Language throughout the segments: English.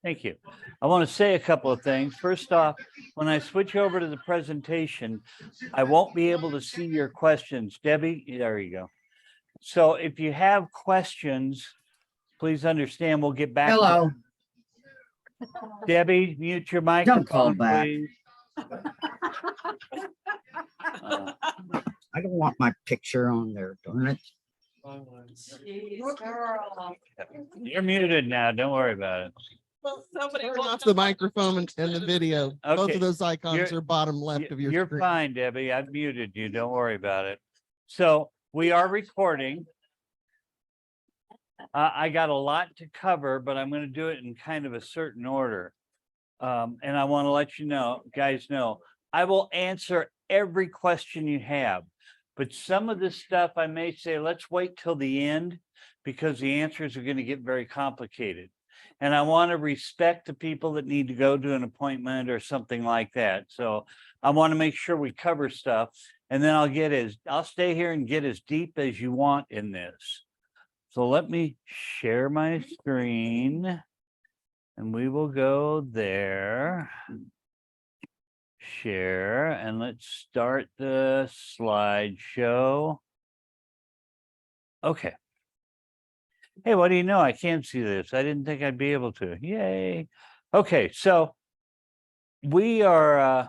Thank you. I want to say a couple of things. First off, when I switch over to the presentation, I won't be able to see your questions. Debbie, there you go. So if you have questions, please understand we'll get back. Hello. Debbie, mute your Don't call microphone, back. please. I don't want my picture on there, darn it. You're muted now. Don't worry about it. Well, somebody turn off the microphone and the video. Both Okay. of those icons You're- are bottom left of your You're screen. fine, Debbie. I've muted you. Don't worry about it. So we are recording. I got a lot to cover, but I'm going to do it in kind of a certain order. And I want to let you know, guys know, I will answer every question you have. But some of this stuff I may say, let's wait till the end because the answers are going to get very complicated. And I want to respect the people that need to go to an appointment or something like that. So I want to make sure we cover stuff, and then I'll stay here and get as deep as you want in this. So let me share my screen and we will go there. Share, and let's start the slideshow. Okay. Hey, what do you know? I can't see this. I didn't think I'd be able to. Yay. Okay, so we're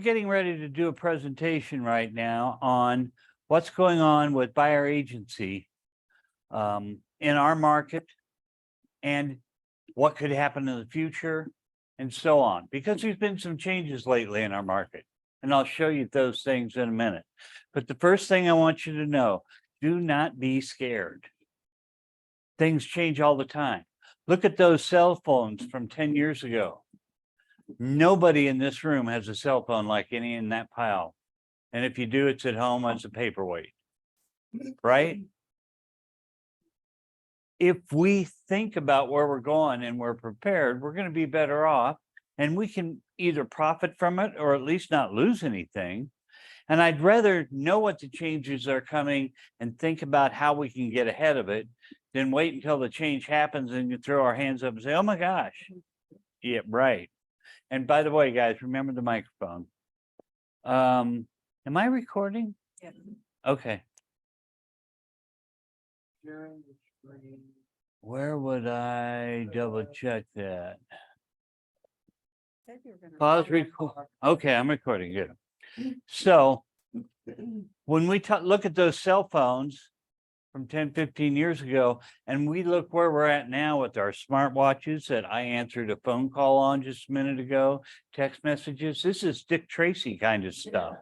getting ready to do a presentation right now on what's going on with buyer agency in our market and what could happen in the future and so on, because there's been some changes lately in our market. And I'll show you those things in a minute. But the first thing I want you to know, do not be scared. Things change all the time. Look at those cell phones from 10 years ago. Nobody in this room has a cell phone like any in that pile. And if you do, it's at home as a paperweight, right? If we think about where we're going and we're prepared, we're going to be better off, and we can either profit from it or at least not lose anything. And I'd rather know what the changes are coming and think about how we can get ahead of it than wait until the change happens and you throw our hands up and say, oh my gosh. Yeah, right. And by the way, guys, remember the microphone. Am I recording? Yeah. Okay. Where would I double check that? Pause record. Okay, I'm recording. Good. So when we look at those cell phones from 10, 15 years ago, and we look where we're at now with our smartwatches that I answered a phone call on just a minute ago, text messages, this is Dick Tracy kind of stuff.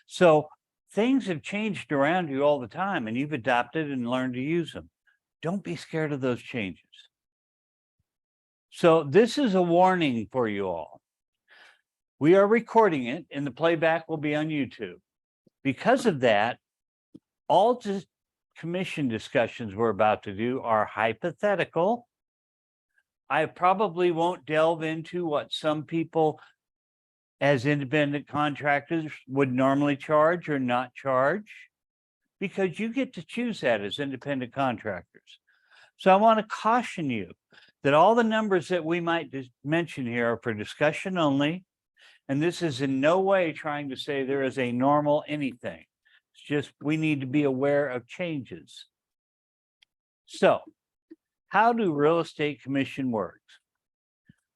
So things have changed around you all the time, and you've adopted and learned to use them. Don't be scared of those changes. So this is a warning for you all. We are recording it and the playback will be on YouTube. Because of that, all the commission discussions we're about to do are hypothetical. I probably won't delve into what some people as independent contractors would normally charge or not charge, because you get to choose that as independent contractors. So I want to caution you that all the numbers that we might mention here are for discussion only. And this is in no way trying to say there is a normal anything. It's just we need to be aware of changes. So how do real estate commission works?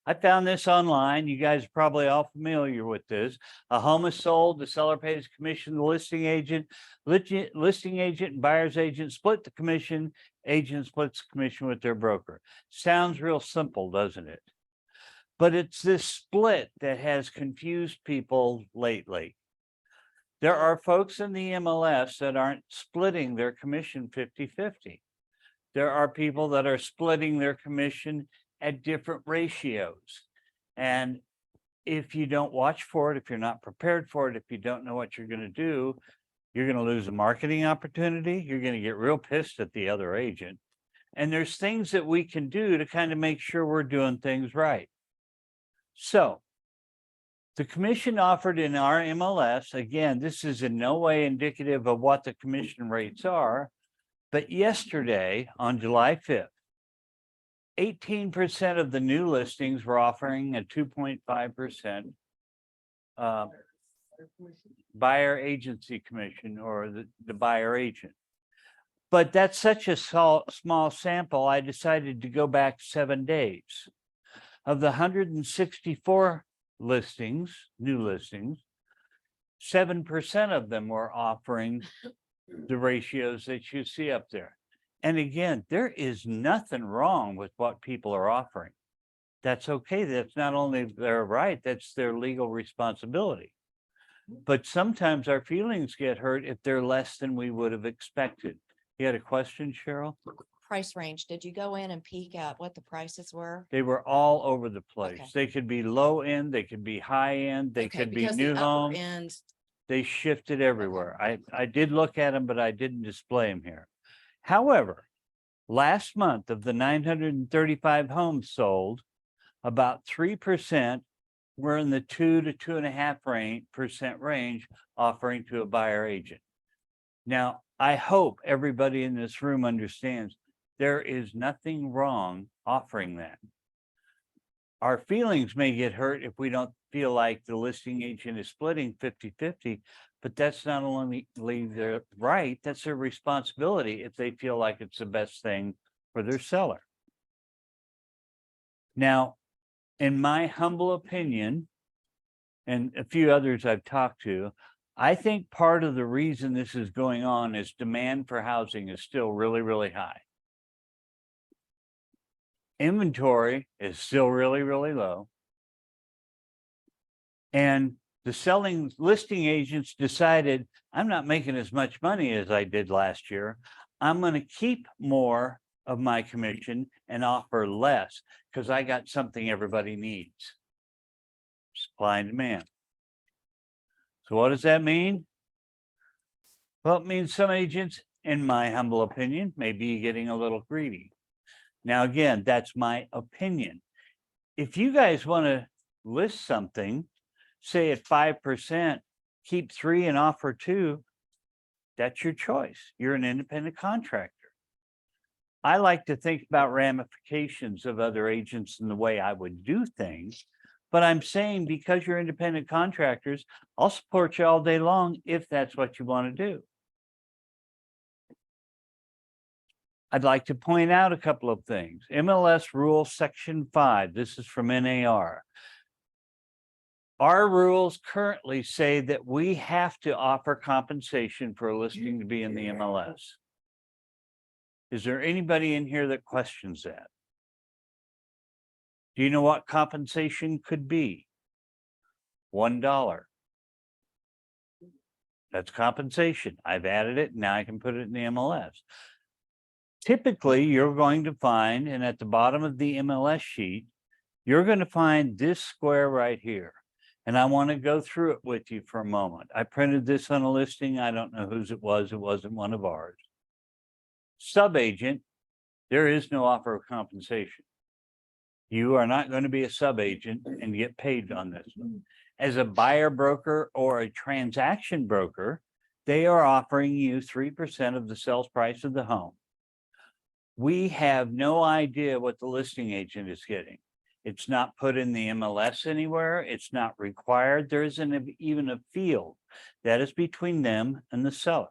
I found this online. You guys are probably all familiar with this. A home is sold, the seller pays commission, the listing agent and buyer's agent split the commission, agent splits the commission with their broker. Sounds real simple, doesn't it? But it's this split that has confused people lately. There are folks in the MLS that aren't splitting their commission 50-50. There are people that are splitting their commission at different ratios. And if you don't watch for it, if you're not prepared for it, if you don't know what you're going to do, you're going to lose a marketing opportunity. You're going to get real pissed at the other agent. And there's things that we can do to kind of make sure we're doing things right. So the commission offered in our MLS, again, this is in no way indicative of what the commission rates are, but yesterday on July 5th, 18% of the new listings were offering a 2.5% buyer agency commission, or the buyer agent. But that's such a small sample, I decided to go back 7 days. Of the 164 listings, new listings, 7% of them were offering the ratios that you see up there. And again, there is nothing wrong with what people are offering. That's okay. That's not only their right, that's their legal responsibility. But sometimes our feelings get hurt if they're less than we would have expected. You had a question, Cheryl? Price range, did you go in and peek at what the prices were? They were all over the place. Okay. They could be low end, they could be high end, they Okay, could be because the new upper home. end, They shifted everywhere. I did look at them, but I didn't display them here. However, last month of the 935 homes sold, about 3% were in the 2 to 2.5% range offering to a buyer agent. Now, I hope everybody in this room understands there is nothing wrong offering that. Our feelings may get hurt if we don't feel like the listing agent is splitting 50-50, but that's not only their right, that's their responsibility if they feel like it's the best thing for their seller. Now, in my humble opinion, and a few others I've talked to, I think part of the reason this is going on is demand for housing is still really, really high. Inventory is still really, really low. And the listing agents decided, I'm not making as much money as I did last year. I'm going to keep more of my commission and offer less because I got something everybody needs. Supply and demand. So what does that mean? Well, it means some agents, in my humble opinion, may be getting a little greedy. Now, again, that's my opinion. If you guys want to list something, say at 5%, keep 3 and offer 2, that's your choice. You're an independent contractor. I like to think about ramifications of other agents and the way I would do things. But I'm saying because you're independent contractors, I'll support you all day long if that's what you want to do. I'd like to point out a couple of things. MLS Rule Section 5, this is from NAR. Our rules currently say that we have to offer compensation for a listing to be in the MLS. Is there anybody in here that questions that? Do you know what compensation could be? $1. That's compensation. I've added it. Now I can put it in the MLS. Typically, you're going to find, and at the bottom of the MLS sheet, you're going to find this square right here. And I want to go through it with you for a moment. I printed this on a listing. I don't know whose it was. It wasn't one of ours. Subagent, there is no offer of compensation. You are not going to be a subagent and get paid on this. As a buyer broker or a transaction broker, they are offering you 3% of the sales price of the home. We have no idea what the listing agent is getting. It's not put in the MLS anywhere. It's not required. There isn't even a field. That is between them and the seller.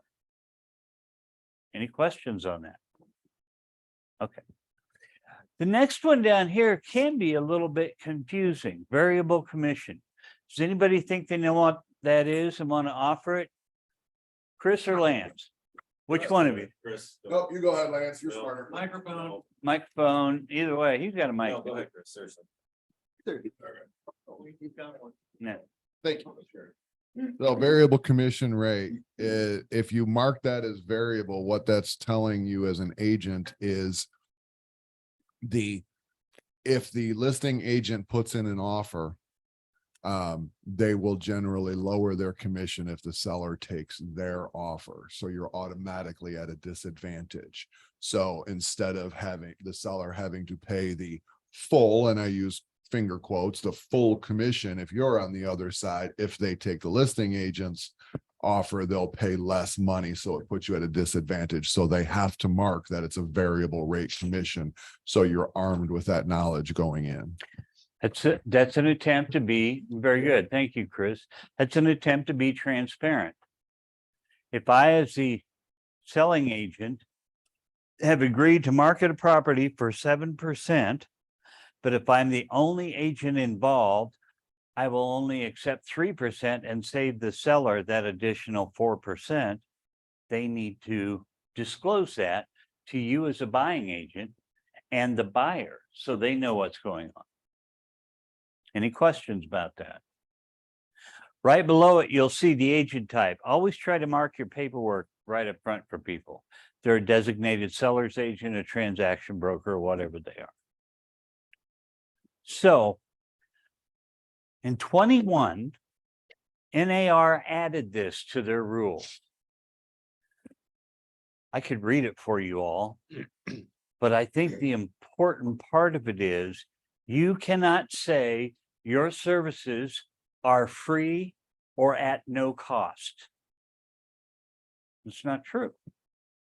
Any questions on that? Okay. The next one down here can be a little bit confusing. Variable commission. Does anybody think they know what that is and want to offer it? Chris or Lance? Which one of you? Chris. Nope, you go ahead, Lance, you're No. smarter. Microphone. Microphone, either way, he's got a mic. No, go ahead, Chris, seriously. No. Thank you. So variable commission rate, if you mark that as variable, what that's telling you as an agent is if the listing agent puts in an offer, they will generally lower their commission if the seller takes their offer. So you're automatically at a disadvantage. So instead of having the seller having to pay the full, and I use finger quotes, the full commission, if you're on the other side, if they take the listing agent's offer, they'll pay less money. So it puts you at a disadvantage. So they have to mark that it's a variable rate commission. So you're armed with that knowledge going in. That's an attempt to be very good. Thank you, Chris. That's an attempt to be transparent. If I, as the selling agent, have agreed to market a property for 7%, but if I'm the only agent involved, I will only accept 3% and save the seller that additional 4%. They need to disclose that to you as a buying agent and the buyer, so they know what's going on. Any questions about that? Right below it, you'll see the agent type. Always try to mark your paperwork right up front for people. They're a designated seller's agent, a transaction broker, or whatever they are. So in 21, NAR added this to their rule. I could read it for you all, but I think the important part of it is you cannot say your services are free or at no cost. It's not true.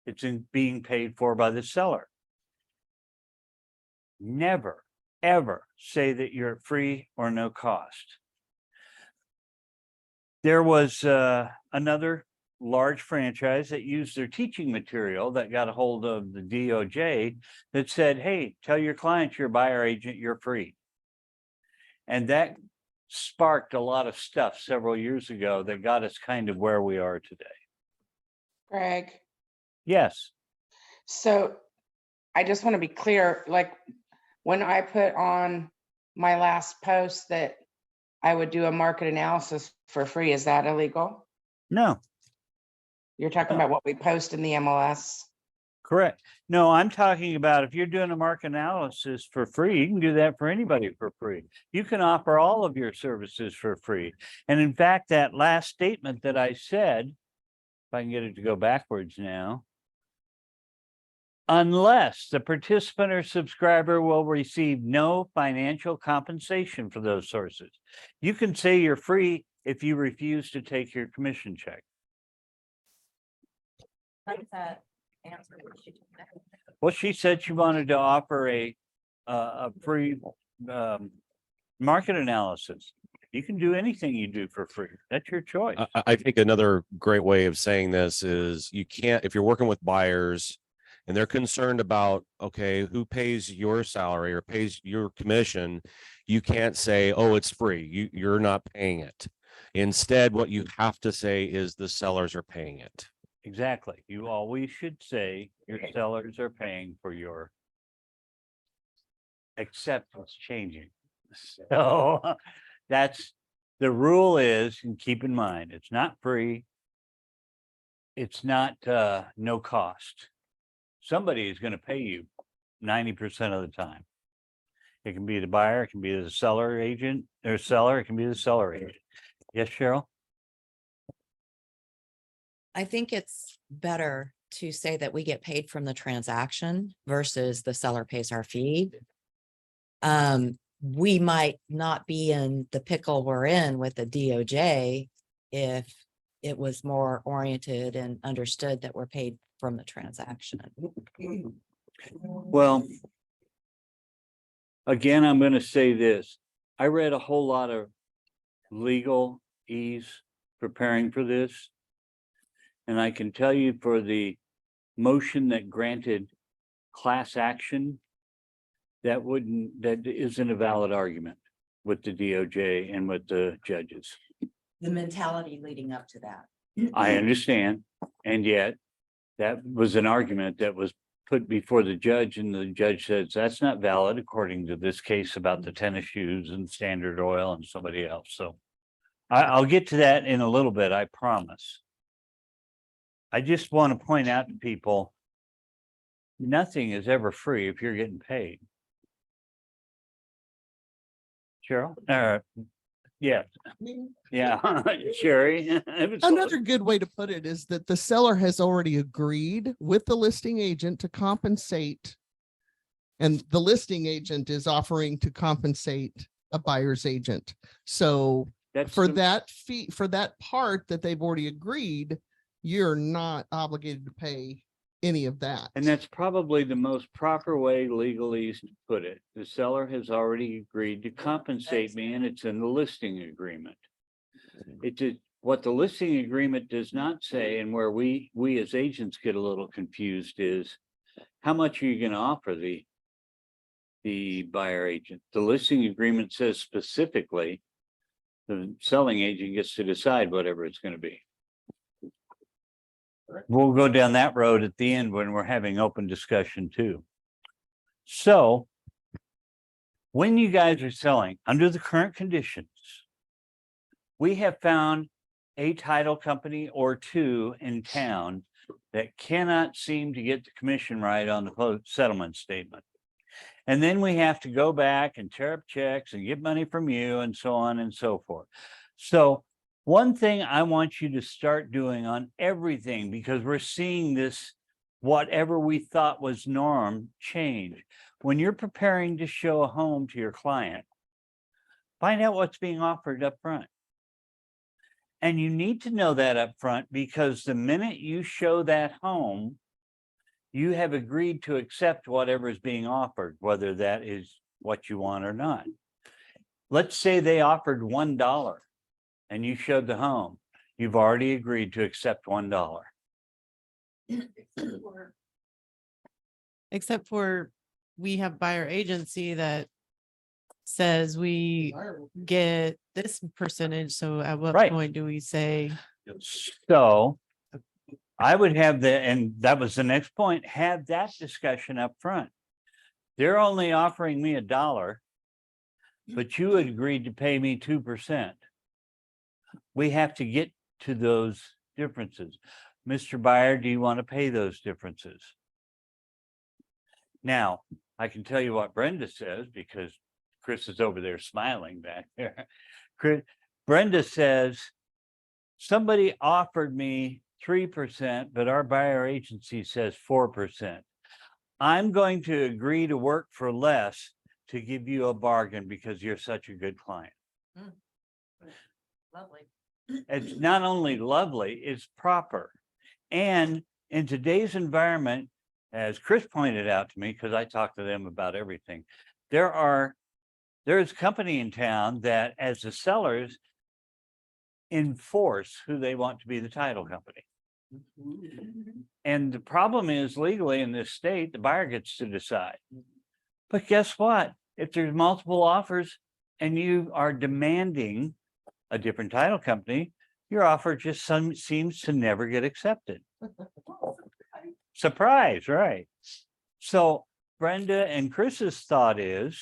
It's being paid for by the seller. Never, ever say that you're free or no cost. There was another large franchise that used their teaching material that got a hold of the DOJ that said, hey, tell your clients you're a buyer agent, you're free. And that sparked a lot of stuff several years ago that got us kind of where we are today. Greg, Yes. so I just want to be clear, like when I put on my last post that I would do a market analysis for free, is that illegal? No, You're talking about what we post in the MLS? correct. No, I'm talking about if you're doing a market analysis for free, you can do that for anybody for free. You can offer all of your services for free. And in fact, that last statement that I said, if I can get it to go backwards now, unless the participant or subscriber will receive no financial compensation for those sources. You can say you're free if you refuse to take your commission check. Like that answer. Well, she said she wanted to offer a free market analysis. You can do anything you do for free. That's your choice. I think another great way of saying this is you can't, if you're working with buyers and they're concerned about, okay, who pays your salary or pays your commission, you can't say, oh, it's free. You're not paying it. Instead, what you have to say is the sellers are paying it. Exactly. You always should say your sellers are paying for your acceptance changing. So that's the rule is, and keep in mind, it's not free. It's not no cost. Somebody is going to pay you 90% of the time. It can be the buyer, it can be the seller agent or seller, it can be the seller agent. Yes, Cheryl? I think it's better to say that we get paid from the transaction versus the seller pays our fee. We might not be in the pickle we're in with the DOJ if it was more oriented and understood that we're paid from the transaction. Well, again, I'm going to say this. I read a whole lot of legalese preparing for this. And I can tell you for the motion that granted class action, that isn't a valid argument with the DOJ and with the judges. The mentality leading up to that. I understand. And yet that was an argument that was put before the judge, and the judge says that's not valid according to this case about the tennis shoes and Standard Oil and somebody else. So I'll get to that in a little bit, I promise. I just want to point out to people, nothing is ever free if you're getting paid. Cheryl? Yeah. Yeah. Sherry? Another good way to put it is that the seller has already agreed with the listing agent to compensate. And the listing agent is offering to compensate a buyer's agent. So That's For the- that fee, for that part that they've already agreed, you're not obligated to pay any of that. And that's probably the most proper way legally to put it. The seller has already agreed to compensate me and it's in the listing agreement. It did, what the listing agreement does not say, and where we as agents get a little confused is how much are you gonna offer the buyer agent? The listing agreement says specifically the selling agent gets to decide whatever it's gonna be. We'll go down that road at the end when we're having open discussion too. So when you guys are selling under the current conditions, we have found a title company or two in town that cannot seem to get the commission right on the settlement statement. And then we have to go back and tear up checks and get money from you and so on and so forth. So one thing I want you to start doing on everything, because we're seeing this, whatever we thought was norm change. When you're preparing to show a home to your client, find out what's being offered up front. And you need to know that up front, because the minute you show that home, you have agreed to accept whatever is being offered, whether that is what you want or not. Let's say they offered $1 and you showed the home. You've already agreed to accept $1. Except for we have buyer agency that says we get this percentage. So at what Right. point do we say, So I would have and that was the next point, have that discussion up front. They're only offering me $1, but you had agreed to pay me 2%. We have to get to those differences. Mr. Buyer, do you want to pay those differences? Now, I can tell you what Brenda says, because Chris is over there smiling back there. Brenda says, somebody offered me 3%, but our buyer agency says 4%. I'm going to agree to work for less to give you a bargain because you're such a good client. Lovely. It's not only lovely, it's proper. And in today's environment, as Chris pointed out to me, because I talked to them about everything, there's a company in town that, as the sellers, enforce who they want to be the title company. And the problem is, legally in this state, the buyer gets to decide. But guess what? If there's multiple offers and you are demanding a different title company, your offer just seems to never get accepted. Surprise, right? So Brenda and Chris's thought is,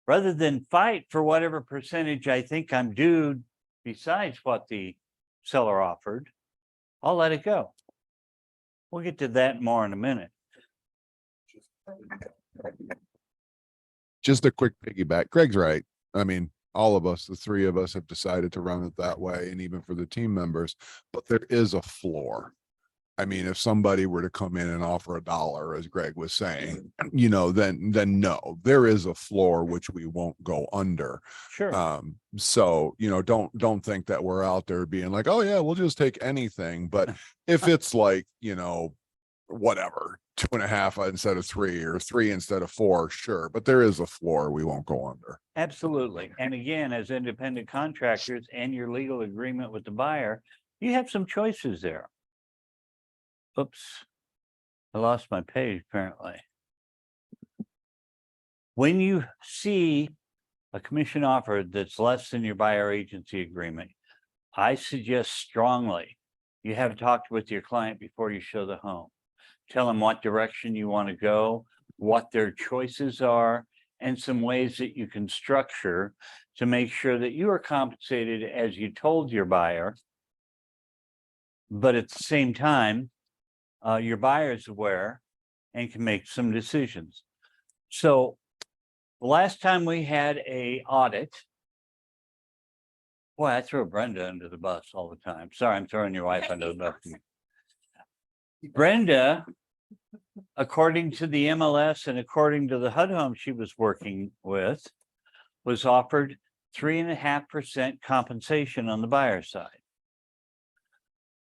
rather than fight for whatever percentage I think I'm due besides what the seller offered, I'll let it go. We'll get to that more in a minute. Just a quick piggyback. Greg's right. I mean, all of us, the three of us have decided to run it that way, and even for the team members, but there is a floor. I mean, if somebody were to come in and offer $1, as Greg was saying, then no, there is a floor which we won't go under. Sure. So, don't think that we're out there being like, oh yeah, we'll just take anything. But if it's like, whatever, 2.5 instead of 3 or 3 instead of 4, sure. But there is a floor we won't go under. Absolutely. And again, as independent contractors and your legal agreement with the buyer, you have some choices there. Oops, I lost my page apparently. When you see a commission offer that's less than your buyer agency agreement, I suggest strongly you have talked with your client before you show the home. Tell them what direction you want to go, what their choices are, and some ways that you can structure to make sure that you are compensated as you told your buyer. But at the same time, your buyer is aware and can make some decisions. So the last time we had a audit, boy, I throw Brenda under the bus all the time. Sorry, I'm throwing your wife under the bus. Brenda, according to the MLS and according to the HUD home she was working with, was offered 3.5% compensation on the buyer side.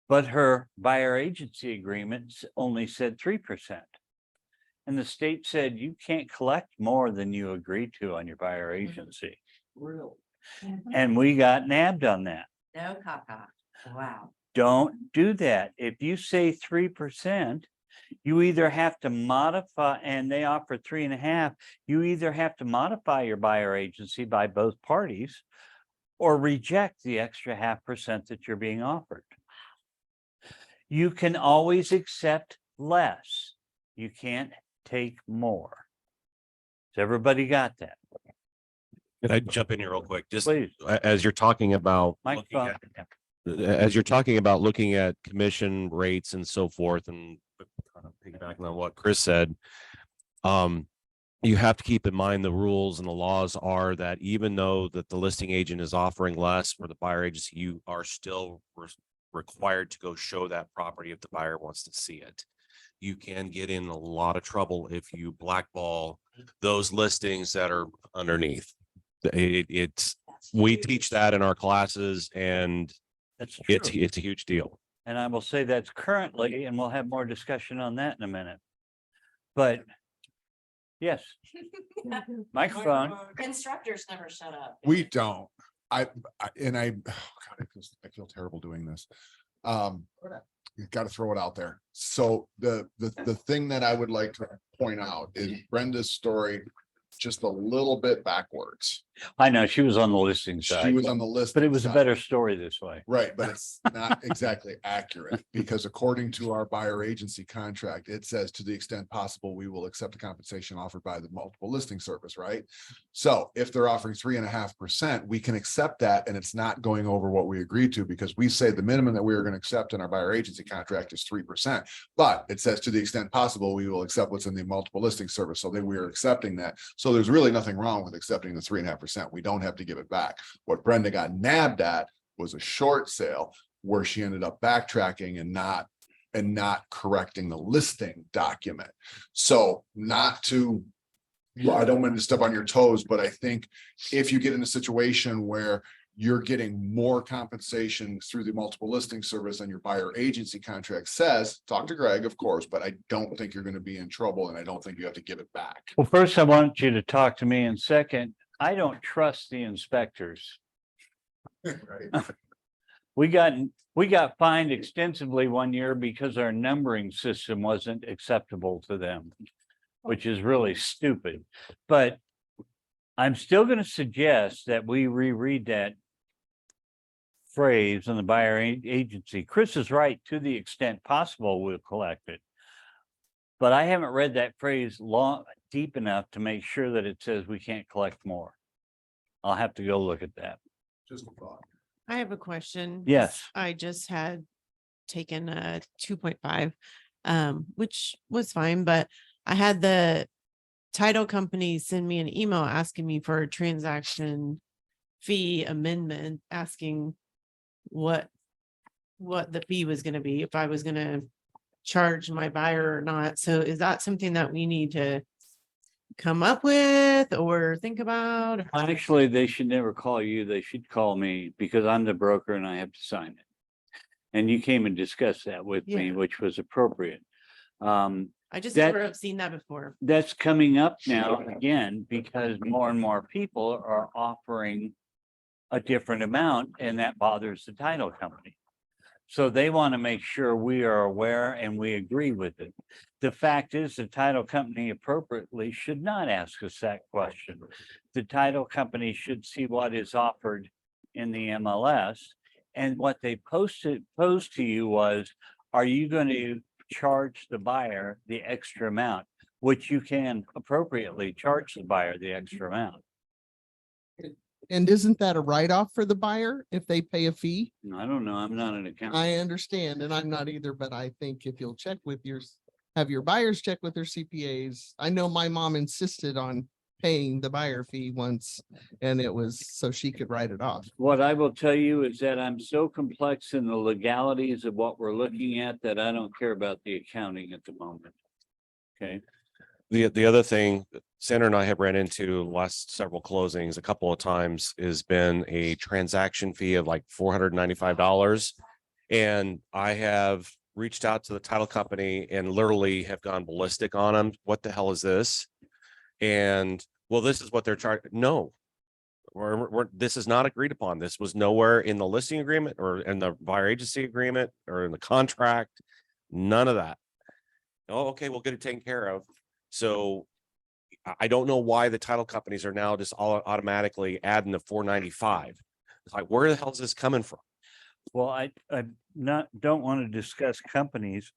But her buyer agency agreements only said 3%. And the state said you can't collect more than you agreed to on your buyer agency. Really? And we got nabbed on that. No caca. Wow. Don't do that. If you say 3%, you either have to modify, and they offer 3.5, you either have to modify your buyer agency by both parties or reject the extra 0.5% that you're being offered. You can always accept less. You can't take more. Has everybody got that? Can I jump in here real quick? Just Please, as you're talking about looking microphone. at- as you're talking about looking at commission rates and so forth, and kind of piggybacking on what Chris said, you have to keep in mind the rules and the laws are that even though that the listing agent is offering less for the buyer agency, you are still required to go show that property if the buyer wants to see it. You can get in a lot of trouble if you blackball those listings that are underneath. We teach that in our classes, and That's true. it's a huge deal. And I will say that's currently, and we'll have more discussion on that in a minute. But yes, microphone. Instructors never shut up. We don't. I oh God, I feel terrible doing this. You got to throw it out there. So the thing that I would like to point out is Brenda's story just a little bit backwards. I know she was on the listing She side, was on the list. but it was a better story this way. Right, but it's not exactly accurate because according to our buyer agency contract, it says to the extent possible, we will accept the compensation offered by the multiple listing service, right? So if they're offering 3.5%, we can accept that and it's not going over what we agreed to because we say the minimum that we are going to accept in our buyer agency contract is 3%. But it says to the extent possible, we will accept what's in the multiple listing service. So then we are accepting that. So there's really nothing wrong with accepting the 3.5%. We don't have to give it back. What Brenda got nabbed at was a short sale where she ended up backtracking and not correcting the listing document. So not to, well, I don't mean to step on your toes, but I think if you get in a situation where you're getting more compensation through the multiple listing service and your buyer agency contract says, talk to Greg, of course, but I don't think you're going to be in trouble and I don't think you have to give it back. Well, first, I want you to talk to me, and second, I don't trust the inspectors. Right. We got fined extensively one year because our numbering system wasn't acceptable to them, which is really stupid. But I'm still going to suggest that we reread that phrase on the buyer agency. Chris is right, to the extent possible, we'll collect it. But I haven't read that phrase deep enough to make sure that it says we can't collect more. I'll have to go look at that. Just a thought. I have a question. Yes. I just had taken a 2.5, which was fine, but I had the title company send me an email asking me for a transaction fee amendment, asking what the fee was going to be, if I was going to charge my buyer or not. So is that something that we need to come up with or think about? Actually, they should never call you. They should call me because I'm the broker and I have to sign it. And you came and discussed that with me, Yeah. which was appropriate. I just that- never have seen that before. That's coming up now again because more and more people are offering a different amount and that bothers the title company. So they want to make sure we are aware and we agree with it. The fact is the title company appropriately should not ask us that question. The title company should see what is offered in the MLS. And what they posed to you was, are you going to charge the buyer the extra amount, which you can appropriately charge the buyer the extra amount. And isn't that a write-off for the buyer if they pay a fee? I don't know. I'm not an accountant. I understand, and I'm not either, but I think if you'll check with have your buyers check with their CPAs. I know my mom insisted on paying the buyer fee once, and it was so she could write it off. What I will tell you is that I'm so complex in the legalities of what we're looking at that I don't care about the accounting at the moment. Okay, The other thing, Sandra and I have ran into last several closings a couple of times has been a transaction fee of like $495. And I have reached out to the title company and literally have gone ballistic on them. What the hell is this? And well, this is what they're charging. No, this is not agreed upon. This was nowhere in the listing agreement or in the buyer agency agreement or in the contract. None of that. Oh, okay, we'll get it taken care of. So I don't know why the title companies are now just all automatically adding the 495. It's like, where the hell is this coming from? Well, I don't want to discuss companies,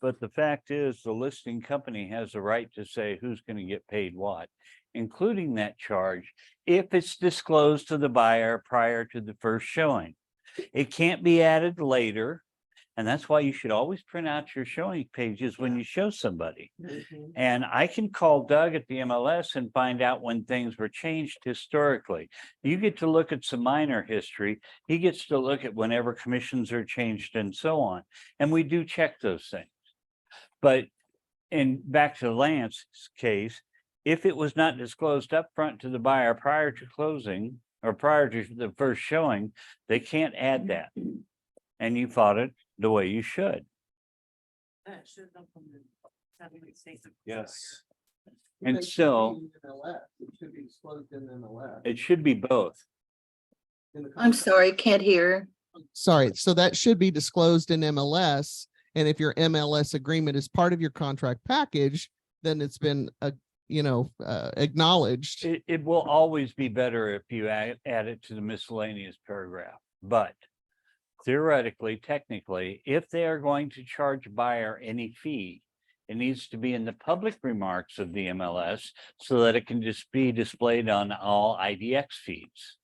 but the fact is the listing company has the right to say who's going to get paid what, including that charge, if it's disclosed to the buyer prior to the first showing. It can't be added later. And that's why you should always print out your showing pages when you show somebody. And I can call Doug at the MLS and find out when things were changed historically. You get to look at some minor history. He gets to look at whenever commissions are changed and so on. And we do check those things. But back to Lance's case, if it was not disclosed up front to the buyer prior to closing or prior to the first showing, they can't add that. And you fought it the way you should. Yes. And They should so- be in MLS. It should be disclosed in MLS. It should be both. in the I'm contract. sorry, can't hear. Sorry, so that should be disclosed in MLS. And if your MLS agreement is part of your contract package, then it's been, acknowledged. It will always be better if you add it to the miscellaneous paragraph, but theoretically, technically, if they are going to charge a buyer any fee, it needs to be in the public remarks of the MLS so that it can just be displayed on all IDX feeds.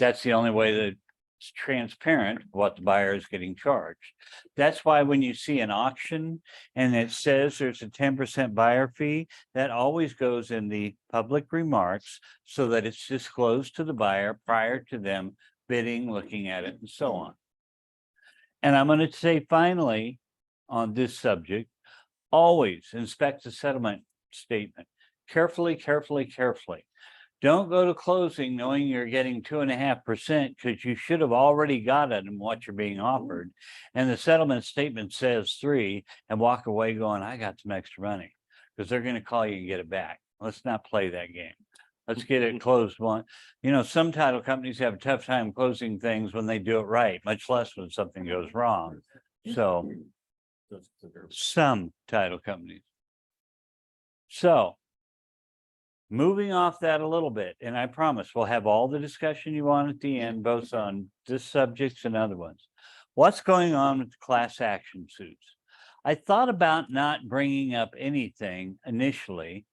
That's the only way that it's transparent what the buyer is getting charged. That's why when you see an auction and it says there's a 10% buyer fee, that always goes in the public remarks so that it's disclosed to the buyer prior to them bidding, looking at it, and so on. And I'm going to say finally on this subject, always inspect the settlement statement carefully, carefully, carefully. Don't go to closing knowing you're getting 2.5% because you should have already got it in what you're being offered. And the settlement statement says 3 and walk away going, I got some extra money, because they're going to call you and get it back. Let's not play that game. Let's get it closed one. Some title companies have a tough time closing things when they do it right, much less when something goes wrong. So some title companies. So moving off that a little bit, and I promise we'll have all the discussion you want at the end, both on this subjects and other ones. What's going on with the class action suits? I thought about not bringing up anything initially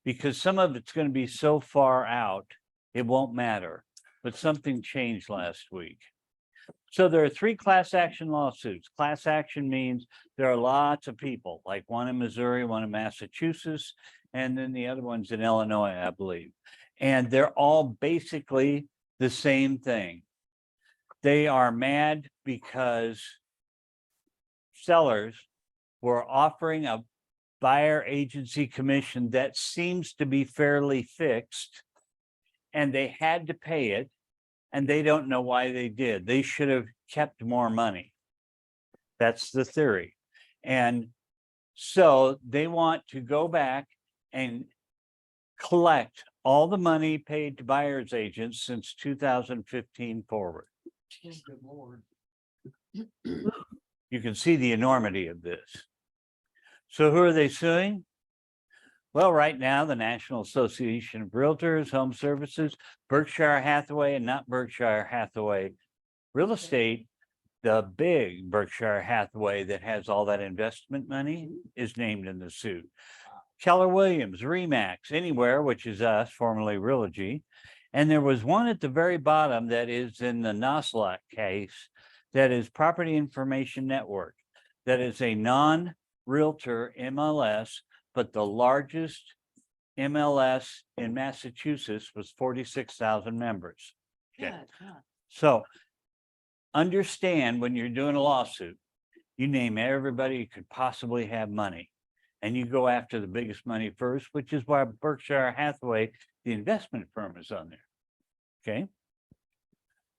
because some of it's going to be so far out, it won't matter. But something changed last week. So there are 3 class action lawsuits. Class action means there are lots of people, like one in Missouri, one in Massachusetts, and then the other one's in Illinois, I believe. And they're all basically the same thing. They are mad because sellers were offering a buyer agency commission that seems to be fairly fixed, and they had to pay it, and they don't know why they did. They should have kept more money. That's the theory. And so they want to go back and collect all the money paid to buyer's agents since 2015 forward. Good Lord. You can see the enormity of this. So who are they suing? Well, right now, the National Association of Realtors, Home Services, Berkshire Hathaway, and not Berkshire Hathaway Real Estate, the big Berkshire Hathaway that has all that investment money is named in the suit. Keller Williams, Remax, Anywhere, which is us, formerly Realogy. And there was one at the very bottom that is in the Noslak case, that is Property Information Network. That is a non-realtor MLS, but the largest MLS in Massachusetts was 46,000 members. Okay. So understand when you're doing a lawsuit, you name everybody who could possibly have money. And you go after the biggest money first, which is why Berkshire Hathaway, the investment firm, is on there. Okay.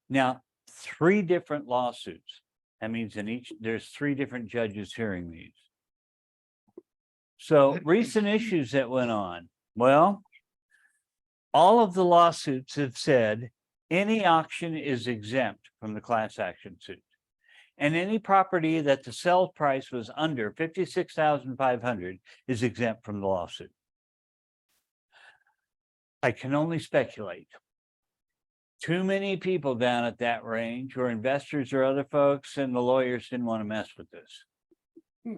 Now, 3 different lawsuits. That means in each, there's 3 different judges hearing these. So recent issues that went on, well, all of the lawsuits have said any auction is exempt from the class action suit. And any property that the sell price was under 56,500 is exempt from the lawsuit. I can only speculate. Too many people down at that range or investors or other folks, and the lawyers didn't want to mess with this.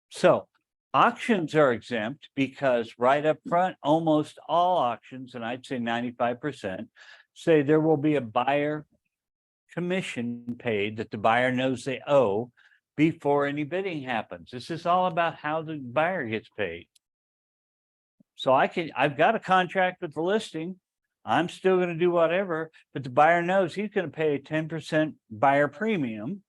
So auctions are exempt because right up front, almost all auctions, and I'd say 95%, say there will be a buyer commission paid that the buyer knows they owe before any bidding happens. This is all about how the buyer gets paid. So I've got a contract with the listing. I'm still going to do whatever, but the buyer knows he's going to pay a 10% buyer premium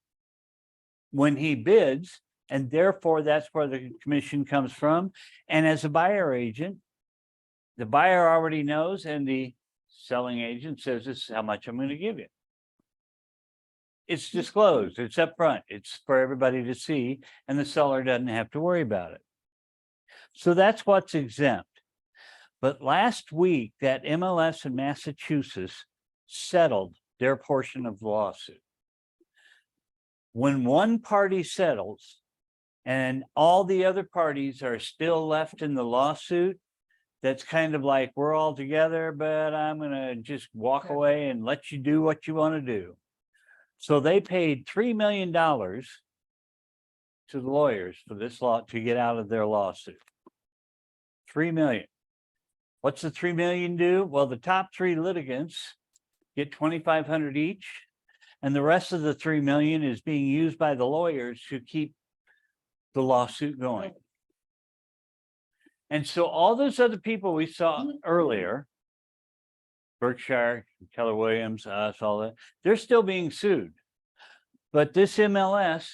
when he bids. And therefore, that's where the commission comes from. And as a buyer agent, the buyer already knows, and the selling agent says, this is how much I'm going to give you. It's disclosed, it's upfront, it's for everybody to see, and the seller doesn't have to worry about it. So that's what's exempt. But last week, that MLS in Massachusetts settled their portion of the lawsuit. When one party settles and all the other parties are still left in the lawsuit, that's kind of like, we're all together, but I'm going to just walk away and let you do what you want to do. So they paid $3 million to the lawyers for this law to get out of their lawsuit. $3 million. What's the $3 million do? Well, the top 3 litigants get $2,500 each, and the rest of the $3 million is being used by the lawyers to keep the lawsuit going. And so all those other people we saw earlier, Berkshire, Keller Williams, us, all that, they're still being sued. But this MLS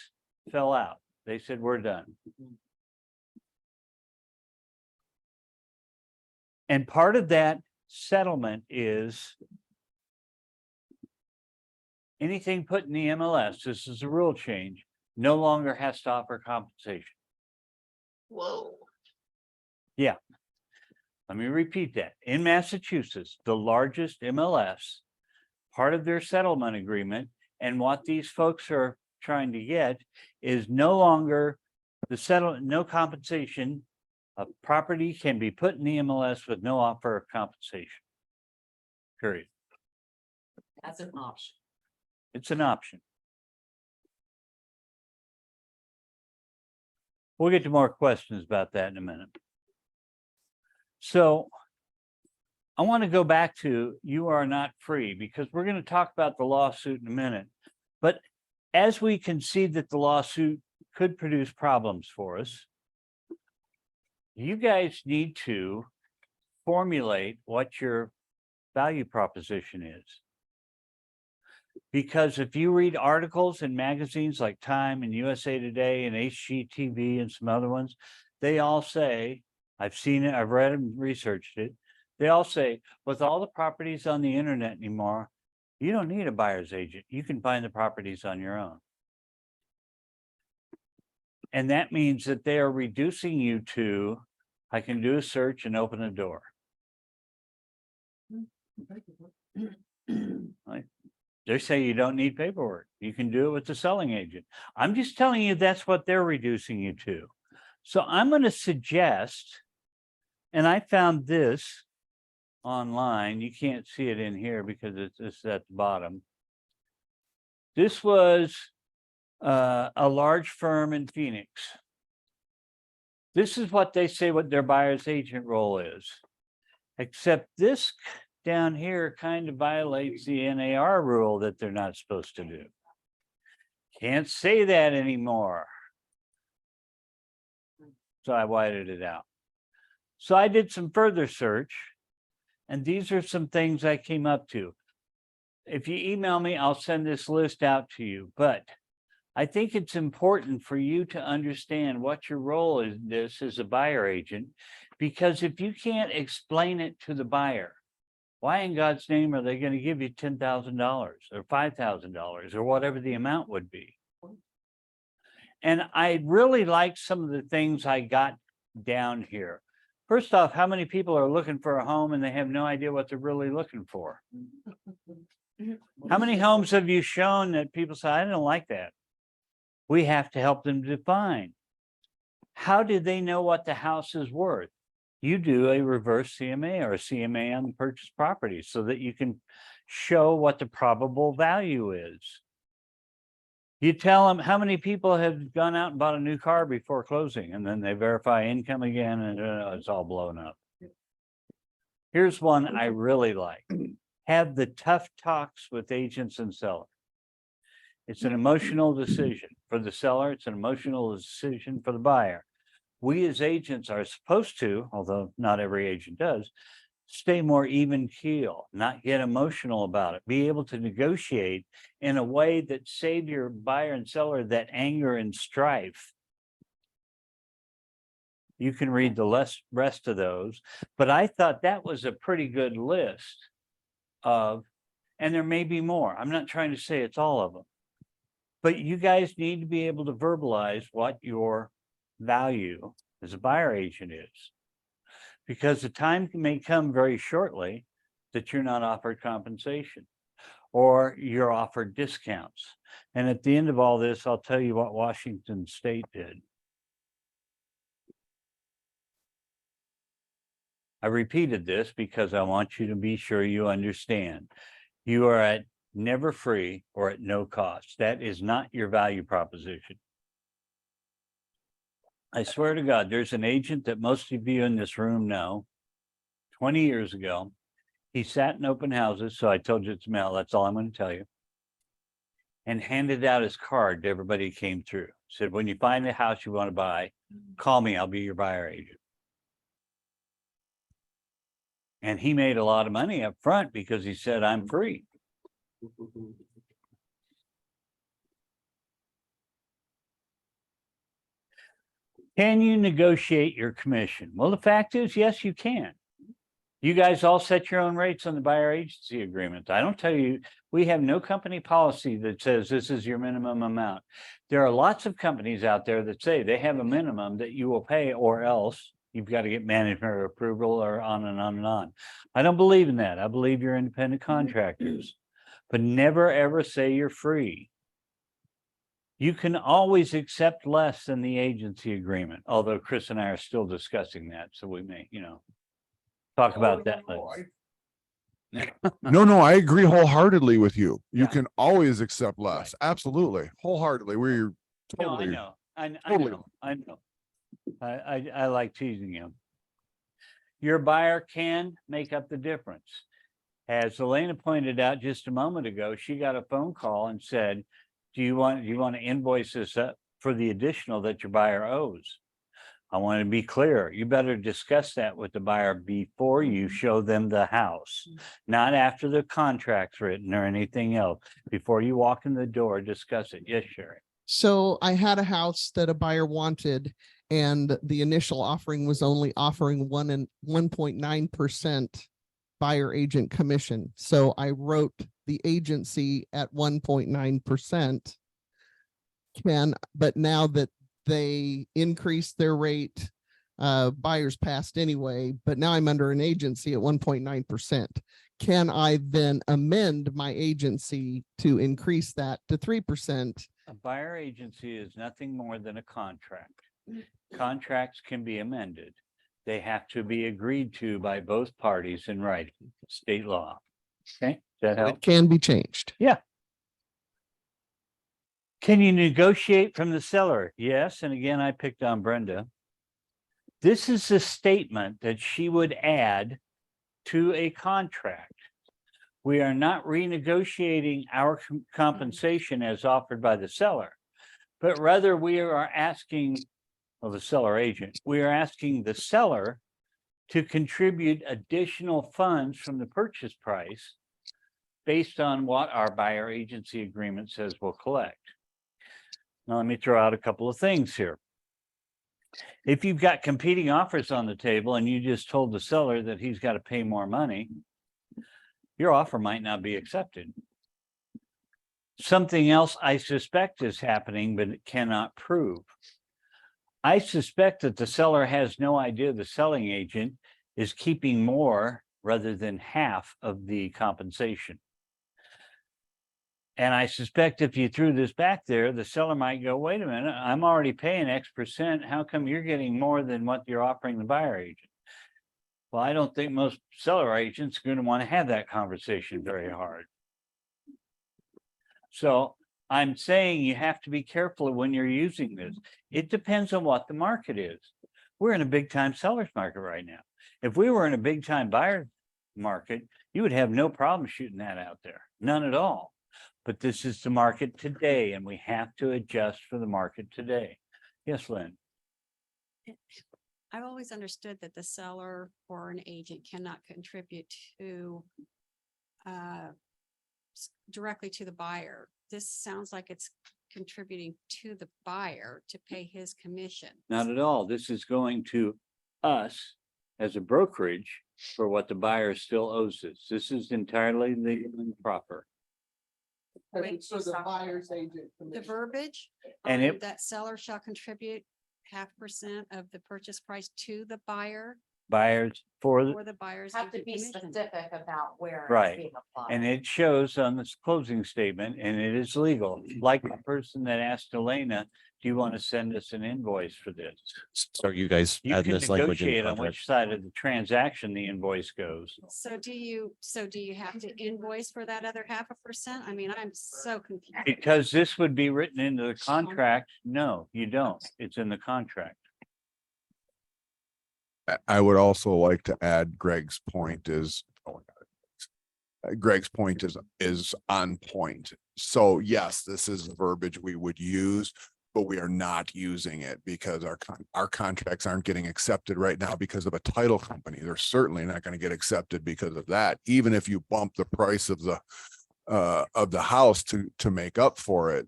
fell out. They said, we're done. And part of that settlement is anything put in the MLS, this is a rule change, no longer has to offer compensation. Whoa. Yeah. Let me repeat that. In Massachusetts, the largest MLS, part of their settlement agreement, and what these folks are trying to get is no longer the settlement, no compensation. A property can be put in the MLS with no offer of compensation. Period. That's an option. It's an option. We'll get to more questions about that in a minute. So I want to go back to you are not free, because we're going to talk about the lawsuit in a minute. But as we can see that the lawsuit could produce problems for us, you guys need to formulate what your value proposition is. Because if you read articles in magazines like Time and USA Today and HGTV and some other ones, they all say, I've seen it, I've read and researched it. They all say, with all the properties on the internet anymore, you don't need a buyer's agent. You can find the properties on your own. And that means that they are reducing you to, I can do a search and open a door. They say you don't need paperwork. You can do it with the selling agent. I'm just telling you that's what they're reducing you to. So I'm going to suggest, and I found this online. You can't see it in here because it's at the bottom. This was a large firm in Phoenix. This is what they say what their buyer's agent role is. Except this down here kind of violates the NAR rule that they're not supposed to do. Can't say that anymore. So I whited it out. So I did some further search, and these are some things I came up to. If you email me, I'll send this list out to you. But I think it's important for you to understand what your role is this as a buyer agent, because if you can't explain it to the buyer, why in God's name are they going to give you $10,000 or $5,000 or whatever the amount would be? And I really like some of the things I got down here. First off, how many people are looking for a home and they have no idea what they're really looking for? How many homes have you shown that people say, I don't like that? We have to help them define. How do they know what the house is worth? You do a reverse CMA or a CMA on the purchased property so that you can show what the probable value is. You tell them how many people have gone out and bought a new car before closing, and then they verify income again and it's all blown up. Here's one I really like. Have the tough talks with agents and sellers. It's an emotional decision for the seller. It's an emotional decision for the buyer. We as agents are supposed to, although not every agent does, stay more even keel, not get emotional about it, be able to negotiate in a way that save your buyer and seller that anger and strife. You can read the rest of those, but I thought that was a pretty good list of, and there may be more. I'm not trying to say it's all of them, but you guys need to be able to verbalize what your value as a buyer agent is. Because the time may come very shortly that you're not offered compensation or you're offered discounts. And at the end of all this, I'll tell you what Washington State did. I repeated this because I want you to be sure you understand. You are at never free or at no cost. That is not your value proposition. I swear to God, there's an agent that most of you in this room know. 20 years ago, he sat in open houses. So I told you it's mail. That's all I'm going to tell you. And handed out his card to everybody who came through. Said, when you find a house you want to buy, call me. I'll be your buyer agent. And he made a lot of money up front because he said, I'm free. Can you negotiate your commission? Well, the fact is, yes, you can. You guys all set your own rates on the buyer agency agreement. I don't tell you, we have no company policy that says this is your minimum amount. There are lots of companies out there that say they have a minimum that you will pay, or else you've got to get management approval, or on and on and on. I don't believe in that. I believe you're independent contractors, but never ever say you're free. You can always accept less than the agency agreement, although Chris and I are still discussing that. So we may, talk about that later. No, I agree wholeheartly with you. You Yeah. can always accept less. Absolutely. Wholeheartedly. We're No, I totally. know. I totally. know. I know. I like teasing you. Your buyer can make up the difference. As Elena pointed out just a moment ago, she got a phone call and said, do you want to invoice this up for the additional that your buyer owes? I want to be clear. You better discuss that with the buyer before you show them the house, not after the contract's written or anything else. Before you walk in the door, discuss it. Yes, Sherry. So I had a house that a buyer wanted, and the initial offering was only offering 1.9% buyer agent commission. So I wrote the agency at 1.9%. But now that they increased their rate, buyers passed anyway, but now I'm under an agency at 1.9%. Can I then amend my agency to increase that to 3%? A buyer agency is nothing more than a contract. Contracts can be amended. They have to be agreed to by both parties in writing, state law. Okay, does that help? It can be changed. Can you negotiate from the seller? Yes, and again, I picked on Brenda. This is a statement that she would add to a contract. We are not renegotiating our compensation as offered by the seller, but rather we are asking, well, the seller agent, we are asking the seller to contribute additional funds from the purchase price based on what our buyer agency agreement says we'll collect. Now, let me throw out a couple of things here. If you've got competing offers on the table and you just told the seller that he's got to pay more money, your offer might not be accepted. Something else I suspect is happening, but it cannot prove. I suspect that the seller has no idea the selling agent is keeping more rather than half of the compensation. And I suspect if you threw this back there, the seller might go, wait a minute, I'm already paying X%. How come you're getting more than what you're offering the buyer agent? Well, I don't think most seller agents are going to want to have that conversation very hard. So I'm saying you have to be careful when you're using this. It depends on what the market is. We're in a big time seller's market right now. If we were in a big time buyer market, you would have no problem shooting that out there. None at all. But this is the market today, and we have to adjust for the market today. Yes, Lynn. I've always understood that the seller or an agent cannot contribute to directly to the buyer. This sounds like it's contributing to the buyer to pay his commission. Not at all. This is going to us as a brokerage for what the buyer still owes us. This is entirely legal and proper. Wait, So the stop. buyer's agent. The commission. verbiage, And it- that seller shall contribute 0.5% of the purchase price to the buyer Buyers for the or the buyer's. Have to agent be commission. specific about where. it's Right. being applied. And it shows on this closing statement, and it is legal. Like the person that asked Elena, do you want to send us an invoice for this? So you guys You add can this language in the negotiate on contract. which side of the transaction the invoice goes. So do you have to invoice for that other 0.5%? I mean, I'm so confused. Because this would be written into the contract. No, you don't. It's in the contract. I would also like to add Greg's point is, Greg's point is on point. So yes, this is verbiage we would use, but we are not using it because our contracts aren't getting accepted right now because of a title company. They're certainly not going to get accepted because of that. Even if you bump the price of the house to make up for it,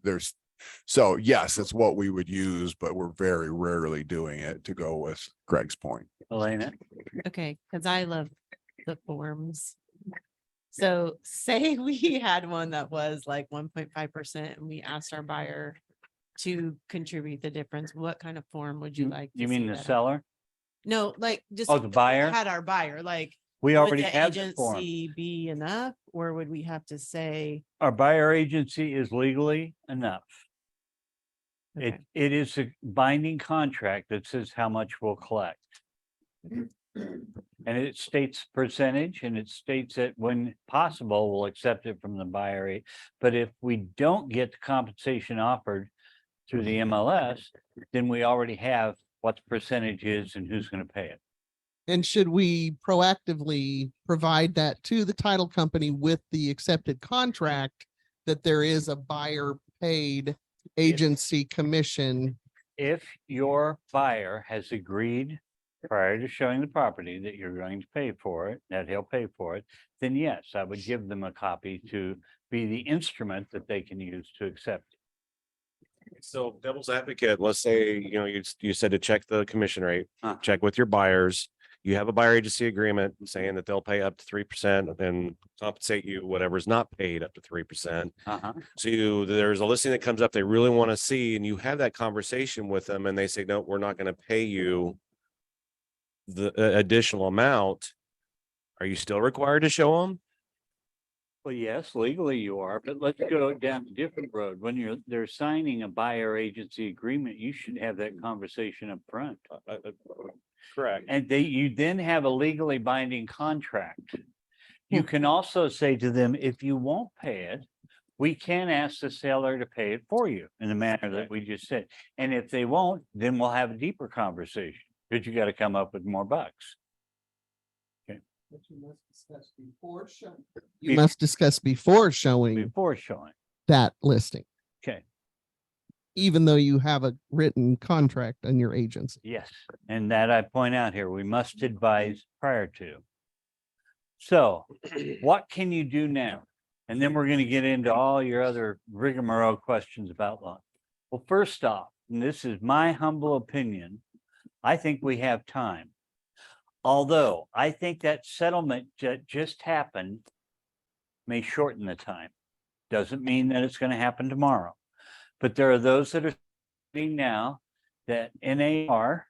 so yes, it's what we would use, but we're very rarely doing it, to go with Greg's point. Elena? Okay, because I love the forms. So say we had one that was like 1.5% and we asked our buyer to contribute the difference. What kind of form would you like? to You mean see the that on? seller? No, like just. Oh, the buyer? Had our buyer, like. We would already the have the form. agency be enough, or would we have to say? Our buyer agency is legally enough. Okay. It is a binding contract that says how much we'll collect. And it states percentage, and it states that when possible, we'll accept it from the buyer rate. But if we don't get the compensation offered through the MLS, then we already have what the percentage is and who's going to pay it. And should we proactively provide that to the title company with the accepted contract that there is a buyer paid agency commission? If your buyer has agreed prior to showing the property that you're going to pay for it, that he'll pay for it, then yes, I would give them a copy to be the instrument that they can use to accept it. So devil's advocate, let's say, you said to check the commission rate, Uh. check with your buyers. You have a buyer agency agreement saying that they'll pay up to 3% and compensate you whatever's not paid up to 3%. Uh-huh. So there's a listing that comes up they really want to see, and you have that conversation with them and they say, no, we're not going to pay you the additional amount. Are you still required to show them? Well, yes, legally you are, but let's go down a different road. When they're signing a buyer agency agreement, you should have that conversation up front. Correct. And you then have a legally binding contract. You can also say to them, if you won't pay it, we can ask the seller to pay it for you in the manner that we just said. And if they won't, then we'll have a deeper conversation, because you got to come up with more bucks. But you must discuss before showing. You must discuss before showing Before showing. that listing, Okay, even though you have a written contract on your agency. yes, and that I point out here, we must advise prior to. So what can you do now? And then we're going to get into all your other rigmarole questions about law. Well, first off, and this is my humble opinion, I think we have time. Although I think that settlement that just happened may shorten the time. Doesn't mean that it's going to happen tomorrow. But there are those that are saying now that NAR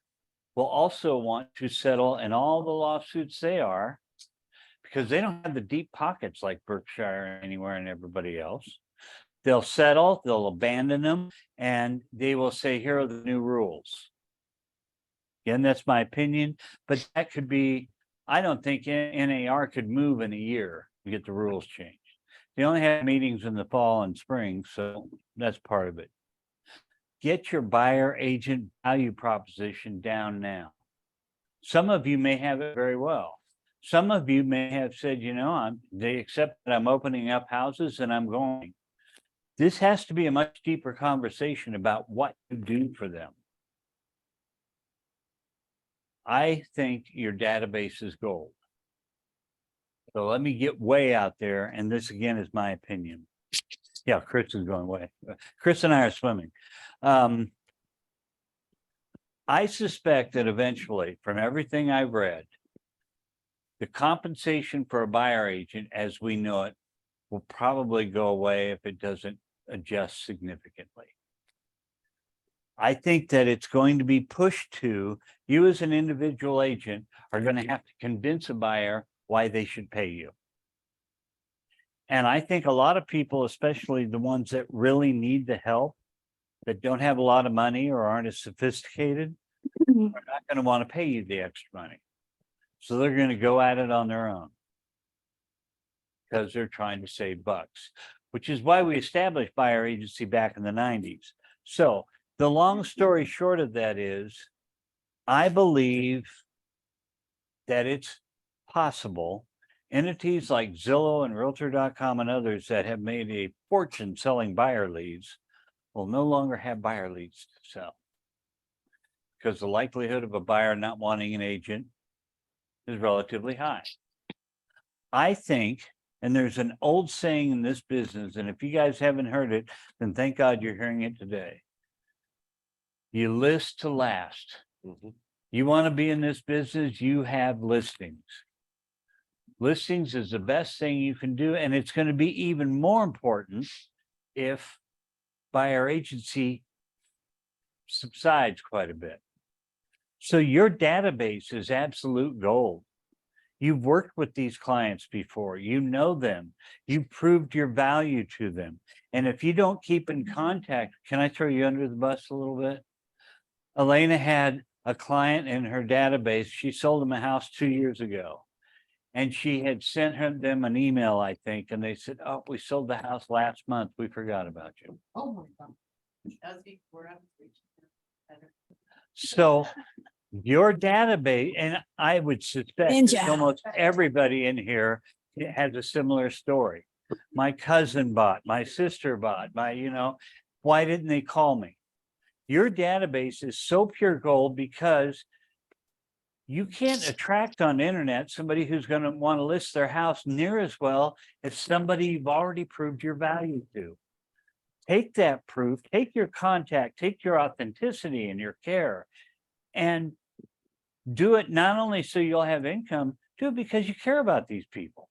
will also want to settle in all the lawsuits they are, because they don't have the deep pockets like Berkshire anywhere and everybody else. They'll settle, they'll abandon them, and they will say, here are the new rules. Again, that's my opinion, but that could be, I don't think NAR could move in a year to get the rules changed. They only have meetings in the fall and spring, so that's part of it. Get your buyer agent value proposition down now. Some of you may have it very well. Some of you may have said, you know, they accept that I'm opening up houses and I'm going. This has to be a much deeper conversation about what to do for them. I think your database is gold. So let me get way out there. And this again is my opinion. Yeah, Chris is going way. Chris and I are swimming. I suspect that eventually, from everything I've read, the compensation for a buyer agent as we know it will probably go away if it doesn't adjust significantly. I think that it's going to be pushed to you as an individual agent are going to have to convince a buyer why they should pay you. And I think a lot of people, especially the ones that really need the help, that don't have a lot of money or aren't as sophisticated, are not going to want to pay you the extra money. So they're going to go at it on their own because they're trying to save bucks, which is why we established buyer agency back in the 90s. So the long story short of that is, I believe that it's possible entities like Zillow and Realtor.com and others that have made a fortune selling buyer leads will no longer have buyer leads to sell, because the likelihood of a buyer not wanting an agent is relatively high. I think, and there's an old saying in this business, and if you guys haven't heard it, then thank God you're hearing it today. You list to last. You want to be in this business, you have listings. Listings is the best thing you can do, and it's going to be even more important if buyer agency subsides quite a bit. So your database is absolute gold. You've worked with these clients before, you know them, you've proved your value to them. And if you don't keep in contact, can I throw you under the bus a little bit? Elena had a client in her database. She sold them a house 2 years ago. And she had sent them an email, I think, and they said, oh, we sold the house last month. We forgot about you. Oh my God. That was before I was reaching. So your database, and I would suspect that Ninja. almost everybody in here has a similar story. My cousin bought, my sister bought, why didn't they call me? Your database is so pure gold because you can't attract on the internet somebody who's going to want to list their house near as well as somebody you've already proved your value to. Take that proof, take your contact, take your authenticity and your care, and do it not only so you'll have income, do it because you care about these people.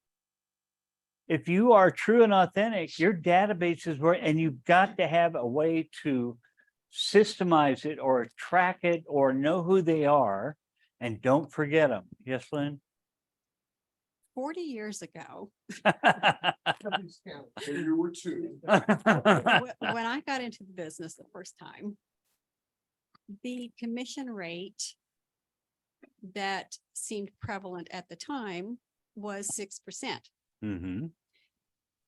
If you are true and authentic, your database is where, and you've got to have a way to systemize it or track it or know who they are. And don't forget them. Yes, Lynn? 40 years ago, You were two. when I got into the business the first time, the commission rate that seemed prevalent at the time was 6%. Mhm.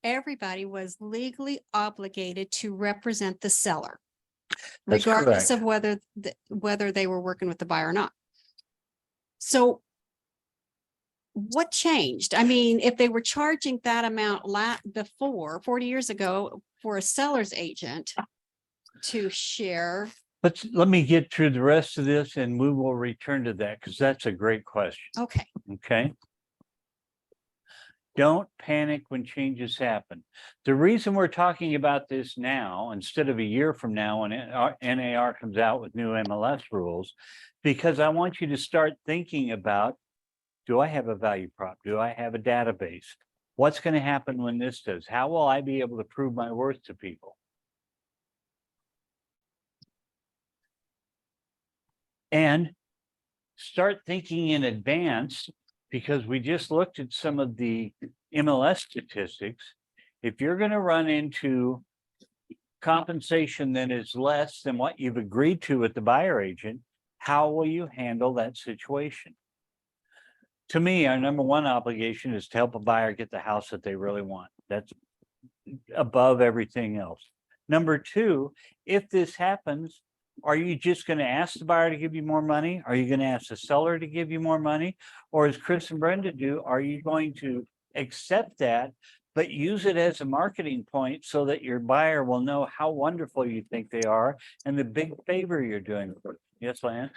Everybody was legally obligated to represent the seller, That's regardless correct. of whether they were working with the buyer or not. So what changed? I mean, if they were charging that amount before 40 years ago for a seller's agent to share. Let me get through the rest of this and we will return to that because that's a great question. Okay. Okay. Don't panic when changes happen. The reason we're talking about this now, instead of a year from now when NAR comes out with new MLS rules, because I want you to start thinking about, do I have a value prop? Do I have a database? What's going to happen when this does? How will I be able to prove my worth to people? And start thinking in advance, because we just looked at some of the MLS statistics. If you're going to run into compensation that is less than what you've agreed to with the buyer agent, how will you handle that situation? To me, our number one obligation is to help a buyer get the house that they really want. That's above everything else. Number two, if this happens, are you just going to ask the buyer to give you more money? Are you going to ask the seller to give you more money? Or as Chris and Brenda do, are you going to accept that, but use it as a marketing point so that your buyer will know how wonderful you think they are and the big favor you're doing for them? Yes, Lance?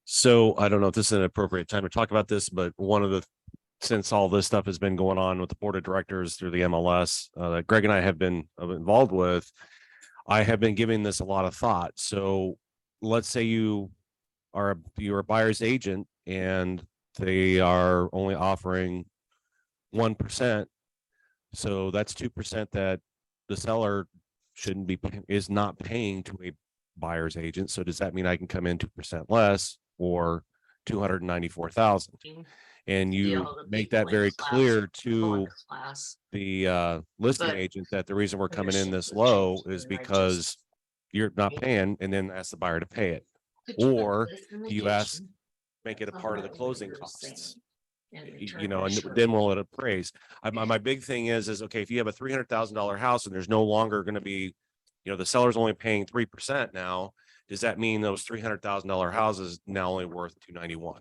So I don't know if this is an appropriate time to talk about this, but since all this stuff has been going on with the board of directors through the MLS, that Greg and I have been involved with, I have been giving this a lot of thought. So let's say you're a buyer's agent and they are only offering 1%. So that's 2% that the seller is not paying to a buyer's agent. So does that mean I can come in 2% less or 294,000? And you make that very clear to the listing agent that the reason we're coming in this low is because you're not paying, and then ask the buyer to pay it. Or do you make it a part of the closing costs? And then we'll let it appraise. My big thing is okay, if you have a $300,000 house and there's no longer going to be, the seller's only paying 3% now, does that mean those $300,000 houses now only worth 291?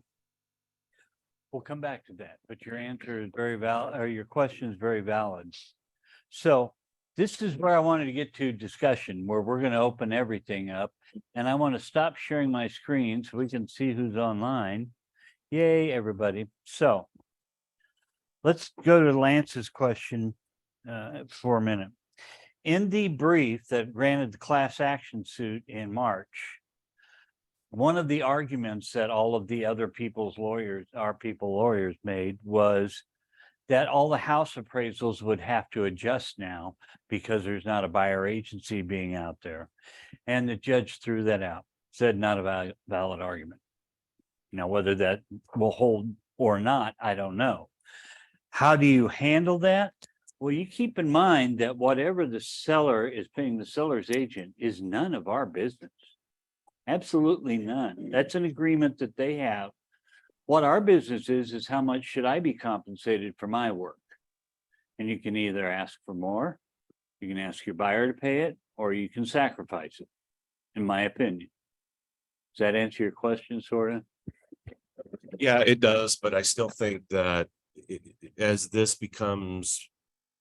We'll come back to that, but your answer is very valid, or your question is very valid. So this is where I wanted to get to discussion, where we're going to open everything up. And I want to stop sharing my screen so we can see who's online. Yay, everybody. So let's go to Lance's question for a minute. In the brief that granted the class action suit in March, one of the arguments that all of the other people's lawyers, lawyers made, was that all the house appraisals would have to adjust now because there's not a buyer agency being out there. And the judge threw that out, said not a valid argument. Now, whether that will hold or not, I don't know. How do you handle that? Well, you keep in mind that whatever the seller is paying the seller's agent is none of our business. Absolutely none. That's an agreement that they have. What our business is how much should I be compensated for my work? And you can either ask for more, you can ask your buyer to pay it, or you can sacrifice it, in my opinion. Does that answer your question, sort of? Yeah, it does, but I still think that as this becomes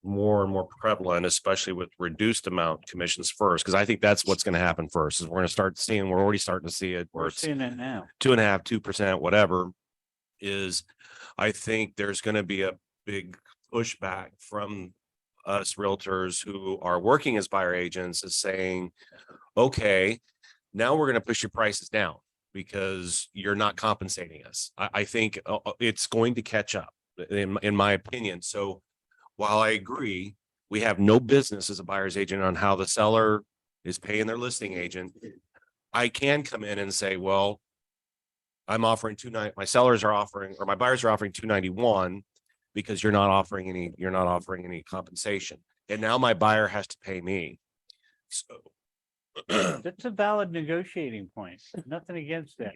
more and more prevalent, especially with reduced amount commissions first, because I think that's what's going to happen first, is we're going to start seeing, we're already starting to see it, where We're it's seeing it now. 2.5%, 2%, whatever, is I think there's going to be a big pushback from us realtors who are working as buyer agents, is saying, okay, now we're going to push your prices down because you're not compensating us. I think it's going to catch up, in my opinion. So while I agree, we have no business as a buyer's agent on how the seller is paying their listing agent, I can come in and say, well, I'm offering my sellers are offering, or my buyers are offering 291 because you're not offering any compensation. And now my buyer has to pay me. So That's a valid negotiating point. Nothing against that.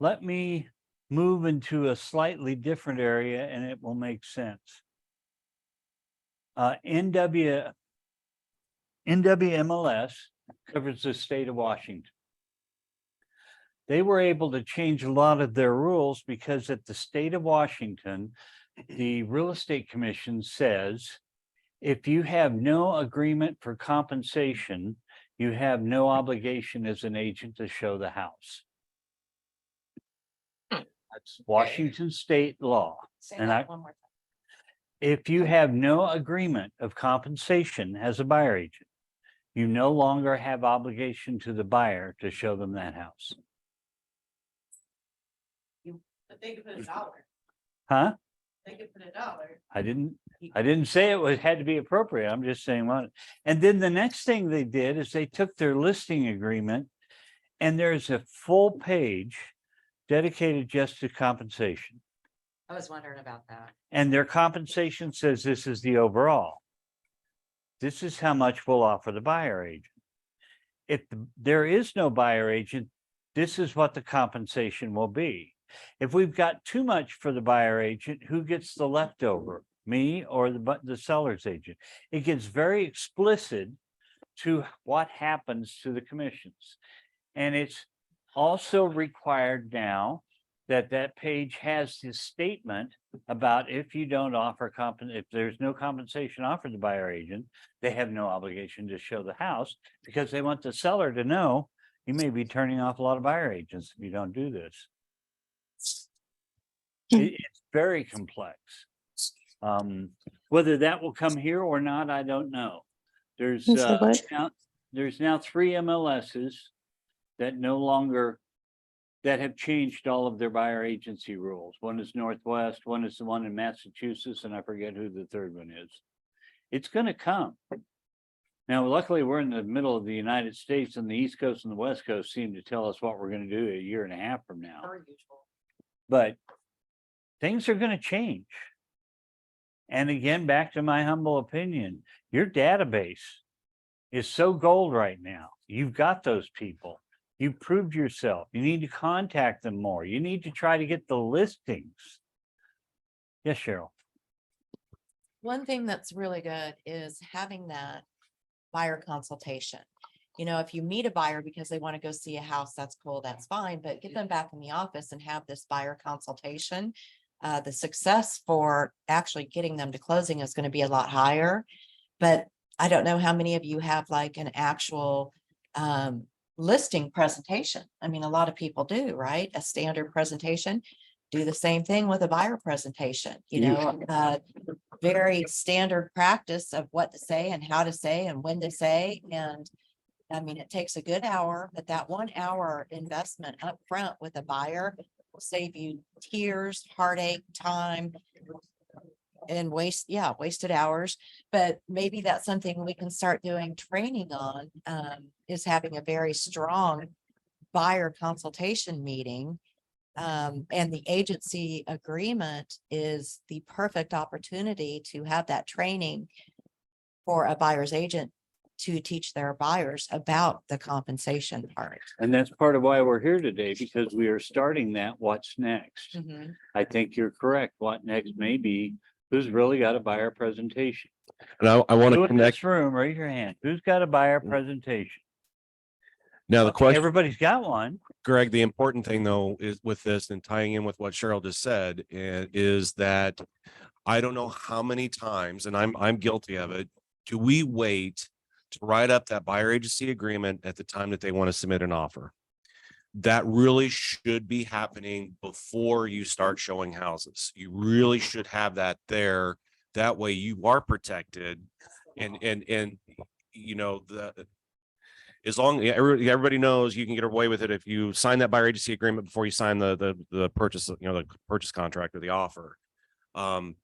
Let me move into a slightly different area and it will make sense. NWMLS covers the state of Washington. They were able to change a lot of their rules because at the state of Washington, the real estate commission says, if you have no agreement for compensation, you have no obligation as an agent to show the house. That's Washington state law. Say And that one more time. If you have no agreement of compensation as a buyer agent, you no longer have obligation to the buyer to show them that house. But they could put $1. Huh? They could put $1. I didn't say it was, had to be appropriate. I'm just saying what. And then the next thing they did is they took their listing agreement and there's a full page dedicated just to compensation. I was wondering about that. And their compensation says this is the overall. This is how much we'll offer the buyer agent. If there is no buyer agent, this is what the compensation will be. If we've got too much for the buyer agent, who gets the leftover? Me or the seller's agent? It gets very explicit to what happens to the commissions. And it's also required now that that page has this statement about if you don't offer if there's no compensation offered the buyer agent, they have no obligation to show the house because they want the seller to know you may be turning off a lot of buyer agents if you don't do this. It's very complex. Whether that will come here or not, I don't know. There's now 3 MLSs that no longer that have changed all of their buyer agency rules. One is Northwest, one is the one in Massachusetts, and I forget who the third one is. It's going to come. Now, luckily, we're in the middle of the United States, and the East Coast and the West Coast seem to tell us what we're going to do a year and a half from now. But things are going to change. And again, back to my humble opinion, your database is so gold right now. You've got those people. You've proved yourself. You need to contact them more. You need to try to get the listings. Yes, Cheryl. One thing that's really good is having that buyer consultation. You know, if you meet a buyer because they want to go see a house, that's cool, that's fine, but get them back in the office and have this buyer consultation. The success for actually getting them to closing is going to be a lot higher. But I don't know how many of you have like an actual listing presentation. I mean, a lot of people do, right? A standard presentation. Do the same thing with a buyer presentation, you know, very standard practice of what to say and how to say and when to say. And I mean, it takes a good hour, but that 1 hour investment up front with a buyer will save you tears, heartache, time, and wasted hours. But maybe that's something we can start doing training on, is having a very strong buyer consultation meeting. And the agency agreement is the perfect opportunity to have that training for a buyer's agent to teach their buyers about the compensation part. And that's part of why we're here today, because we are starting that what's next. I think you're correct. What next may be who's really got a buyer presentation. And I want Who to in connect. this room, raise your hand. Who's got a buyer presentation? Now, the question, Everybody's got one. Greg, the important thing though, is with this and tying in with what Cheryl just said, is that I don't know how many times, and I'm guilty of it. Do we wait to write up that buyer agency agreement at the time that they want to submit an offer? That really should be happening before you start showing houses. You really should have that there. That way you are protected. And you know, as long everybody knows you can get away with it if you sign that buyer agency agreement before you sign the purchase, you know, the purchase contract or the offer.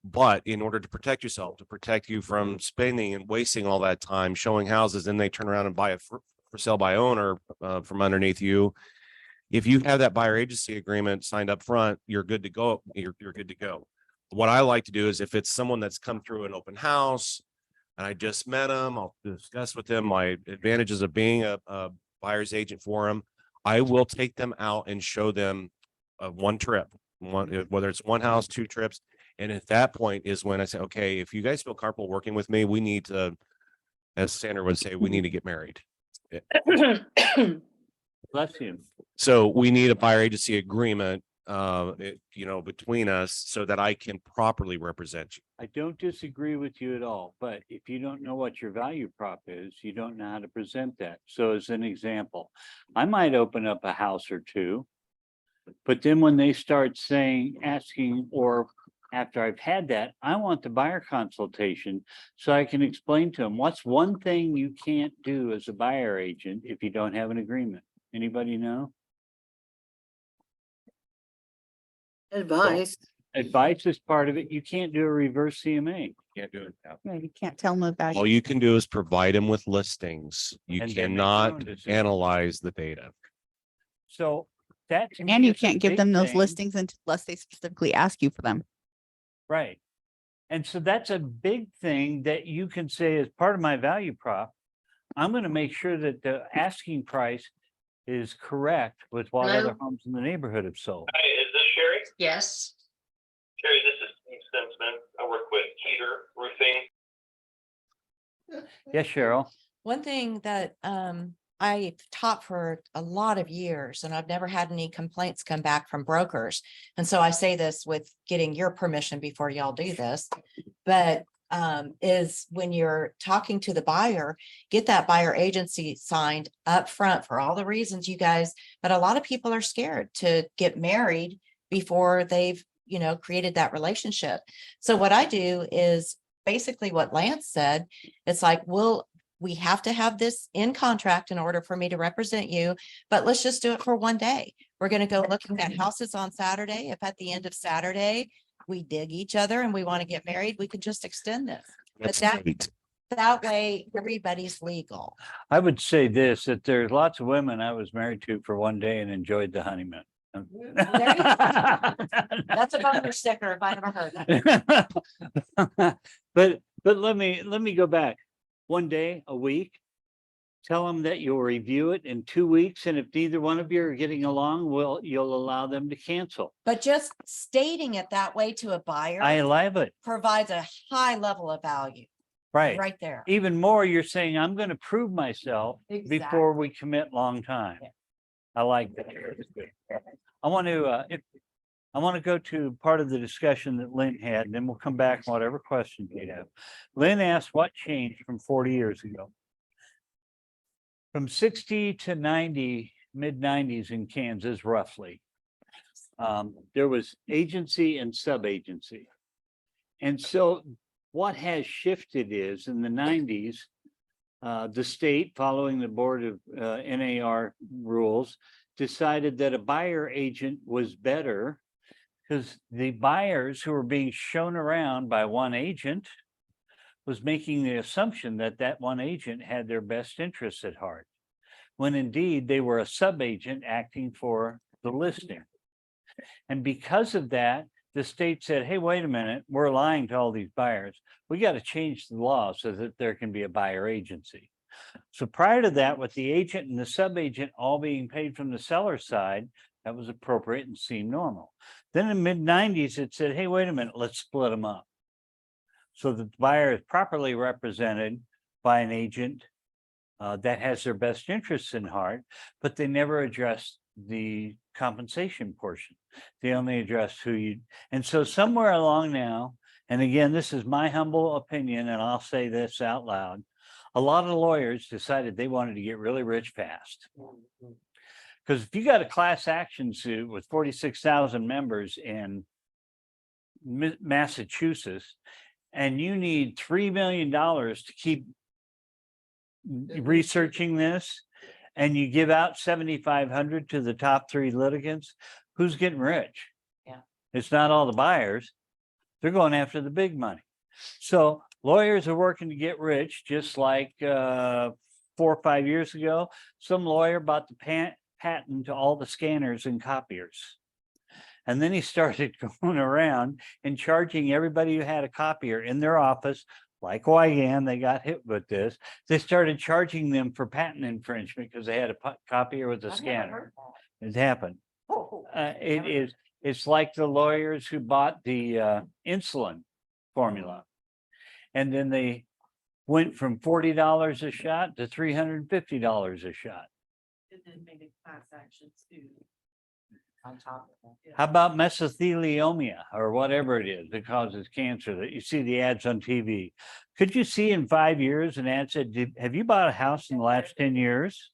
But in order to protect yourself, to protect you from spending and wasting all that time showing houses, then they turn around and buy it for sale by owner from underneath you. If you have that buyer agency agreement signed up front, you're good to go. You're good to go. What I like to do is if it's someone that's come through an open house and I just met them, I'll discuss with them my advantages of being a buyer's agent for them. I will take them out and show them one trip, whether it's one house, 2 trips. And at that point is when I say, okay, if you guys feel comfortable working with me, we need to, as Sandra would say, we need to get married. Bless you. So we need a buyer agency agreement, you know, between us so that I can properly represent you. I don't disagree with you at all, but if you don't know what your value prop is, you don't know how to present that. So as an example, I might open up a house or two, but then when they start asking or after I've had that, I want the buyer consultation so I can explain to them, what's one thing you can't do as a buyer agent if you don't have an agreement? Anybody know? Advice. Advice is part of it. You can't do a reverse CMA. Can't do it. Yeah. Yeah, you can't tell them about. All you can do is provide them with listings. You And then make their cannot own decision. analyze the data. So that's. And you can't give them those listings unless they specifically ask you for them. Right. And so that's a big thing that you can say as part of my value prop. I'm going to make sure that the asking price is correct with what Hello? other homes in the neighborhood have sold. Hi, is this Sherry? Yes. Sherry, this is Steve Simpson. I work with Heater Roofing. Yes, Cheryl. One thing that I've taught for a lot of years and I've never had any complaints come back from brokers. And so I say this with getting your permission before y'all do this, but is when you're talking to the buyer, get that buyer agency signed up front for all the reasons you guys, but a lot of people are scared to get married before they've, created that relationship. So what I do is basically what Lance said. It's like, we have to have this in contract in order for me to represent you, but let's just do it for one day. We're going to go looking at houses on Saturday. If at the end of Saturday, we dig each other and we want to get married, we could just extend this. But that way, everybody's legal. I would say this, that there's lots of women I was married to for one day and enjoyed the honeymoon. That's a bumper sticker if I ever heard that. But let me go back. One day, a week. Tell them that you'll review it in 2 weeks, and if neither one of you are getting along, you'll allow them to cancel. But just stating it that way to a buyer I love it. provides a high level of value Right. right there. Even more, you're saying, I'm going to prove myself before we commit long time. Yeah. I like that. I want to go to part of the discussion that Lynn had, and then we'll come back on whatever questions you have. Lynn asked what changed from 40 years ago. From 60 to 90, mid-90s in Kansas, roughly, there was agency and sub-agency. And so what has shifted is in the 90s, the state, following the board of NAR rules, decided that a buyer agent was better because the buyers who were being shown around by one agent was making the assumption that that one agent had their best interests at heart, when indeed they were a sub-agent acting for the listing. And because of that, the state said, hey, wait a minute, we're lying to all these buyers. We got to change the law so that there can be a buyer agency. So prior to that, with the agent and the sub-agent all being paid from the seller side, that was appropriate and seemed normal. Then in the mid-90s, it said, hey, wait a minute, let's split them up, so that the buyer is properly represented by an agent that has their best interests in heart, but they never addressed the compensation portion. They only addressed who you, and so somewhere along now, and again, this is my humble opinion, and I'll say this out loud, a lot of lawyers decided they wanted to get really rich fast. Because if you got a class action suit with 46,000 members in Massachusetts, and you need $3 million to keep researching this, and you give out 7,500 to the top 3 litigants, who's getting rich? Yeah. It's not all the buyers. They're going after the big money. So lawyers are working to get rich, just like 4 or 5 years ago, some lawyer bought the patent to all the scanners and copiers. And then he started going around and charging everybody who had a copier in their office, like Wygan, they got hit with this. They started charging them for patent infringement because they had a copier with a I've never scanner. heard that. It happened. Oh, It's like the lawyers who bought the insulin formula. And then they went from $40 a shot to $350 a shot. And then made a class action too. on top of that. How about mesothelioma or whatever it is that causes cancer that you see the ads on TV? Could you see in 5 years an ad said, have you bought a house in the last 10 years?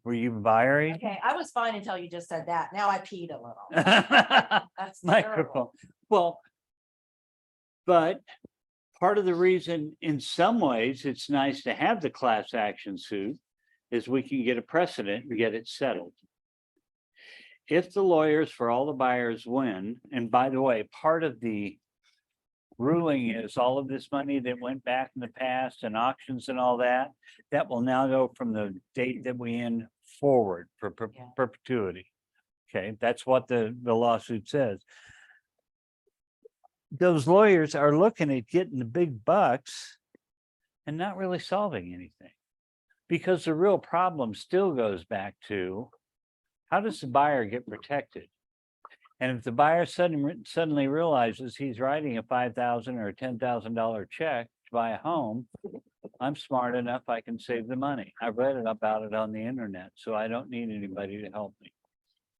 Were you a buyer agent? Okay, I was fine until you just said that. Now I peed a little. That's Microphone. terrible. Well, But part of the reason, in some ways, it's nice to have the class action suit is we can get a precedent and get it settled. If the lawyers for all the buyers win, and by the way, part of the ruling is all of this money that went back in the past and auctions and all that, that will now go from the date that we end forward for Yeah. perpetuity. Okay, that's what the lawsuit says. Those lawyers are looking at getting the big bucks and not really solving anything. Because the real problem still goes back to, how does the buyer get protected? And if the buyer suddenly realizes he's writing a $5,000 or a $10,000 check to buy a home, I'm smart enough, I can save the money. I've read about it on the internet, so I don't need anybody to help me.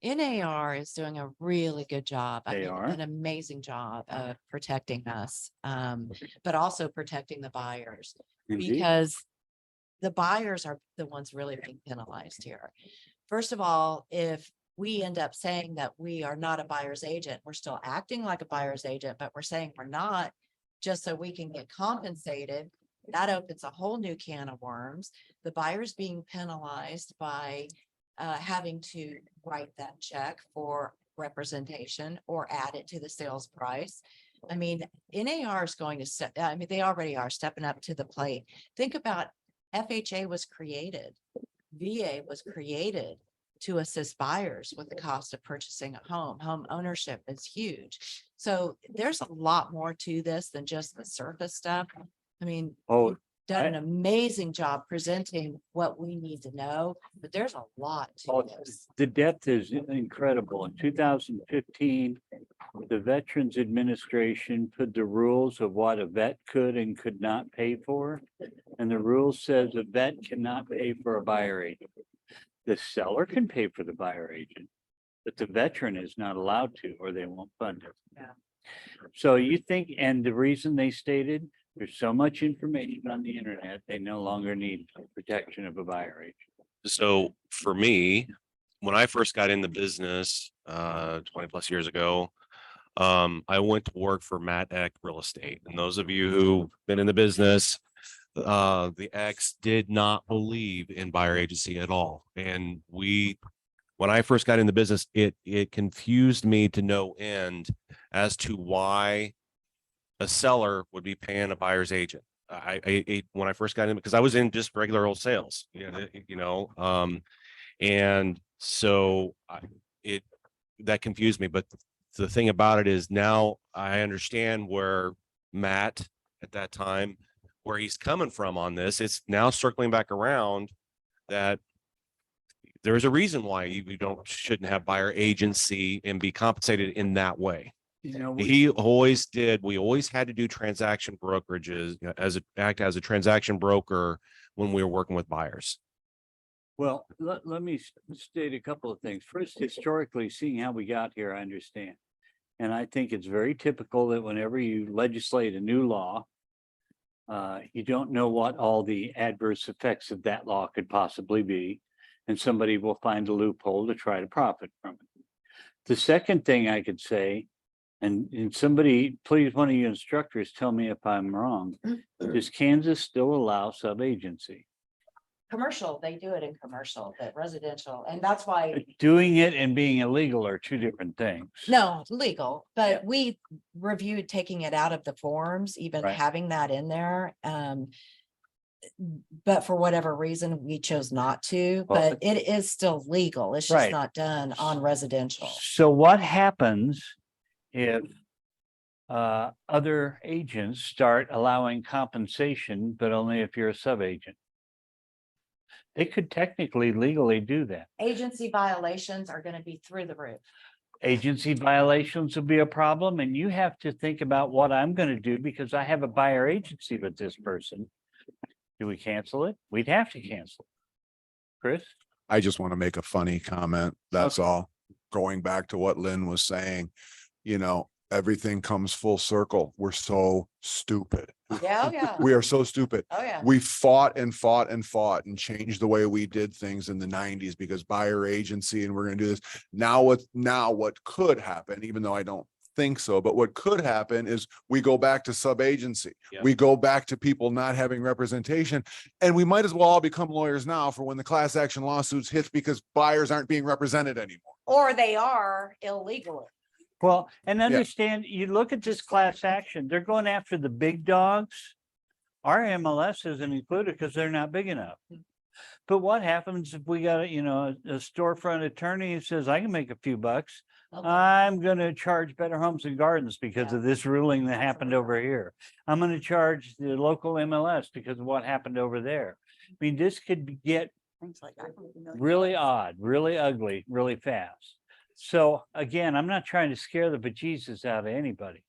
NAR is doing a really good job. I They mean, are. an amazing job of protecting us, but also protecting the buyers. Indeed. Because the buyers are the ones really being penalized here. First of all, if we end up saying that we are not a buyer's agent, we're still acting like a buyer's agent, but we're saying we're not, just so we can get compensated. That opens a whole new can of worms. The buyer's being penalized by having to write that check for representation or add it to the sales price. I mean, NAR is going to step, I mean, they already are stepping up to the plate. Think about FHA was created, VA was created to assist buyers with the cost of purchasing a home. Home ownership is huge. So there's a lot more to this than just the surface stuff. I mean, Oh, you've done an amazing job presenting what we need to know, but there's a lot to this. the depth is incredible. In 2015, the Veterans Administration put the rules of what a vet could and could not pay for. And the rule says a vet cannot pay for a buyer agent. The seller can pay for the buyer agent, but the veteran is not allowed to, or they won't fund it. Yeah. So you think, and the reason they stated, there's so much information on the internet, they no longer need protection of a buyer agent. So for me, when I first got in the business, 20 plus years ago, I went to work for Matt Eck Real Estate. And those of you who've been in the business, the X did not believe in buyer agency at all. And when I first got in the business, it confused me to no end as to why a seller would be paying a buyer's agent. When I first got in, because I was in just regular old sales, and so that confused me. But the thing about it is now I understand where Matt at that time, where he's coming from on this. It's now circling back around that there's a reason why you shouldn't have buyer agency and be compensated in that way. You know, We always had to do transaction brokerages act as a transaction broker when we were working with buyers. well, let me state a couple of things. First, historically, seeing how we got here, I understand. And I think it's very typical that whenever you legislate a new law, you don't know what all the adverse effects of that law could possibly be, and somebody will find a loophole to try to profit from it. The second thing I could say, and somebody, please, one of you instructors, tell me if I'm wrong, does Kansas still allow sub-agency? Commercial, they do it in commercial, but residential, and that's why, Doing it and being illegal are two different things. no, legal, but we reviewed taking it out of the forms, even Right. having that in there. But for whatever reason, we chose not to, Well, but it is still legal. It's Right. just not done on residential. So what happens if other agents start allowing compensation, but only if you're a sub-agent? They could technically legally do that. Agency violations are gonna be through the roof. Agency violations will be a problem, and you have to think about what I'm gonna do because I have a buyer agency with this person. Do we cancel it? We'd have to cancel. Chris? I just want to make a funny comment. That's all. Going back to what Lynn was saying, everything comes full circle. We're so stupid. Yeah, oh, yeah, We are so stupid. oh, yeah. We fought and fought and fought and changed the way we did things in the 90s because buyer agency and we're going to do this. Now what could happen, even though I don't think so, but what could happen is we go back to sub-agency. Yep. We go back to people not having representation, and we might as well all become lawyers now for when the class action lawsuits hit because buyers aren't being represented anymore. Or they are illegally. Well, and understand, you look at this class action, they're going after the big dogs. Our MLS isn't included because they're not big enough. But what happens if we got a storefront attorney who says, I can make a few bucks. I'm gonna charge Better Homes and Gardens because of this ruling that happened over here. I'm gonna charge the local MLS because of what happened over there. I mean, this could get really odd, really ugly, really fast. So again, I'm not trying to scare the bejesus out of anybody.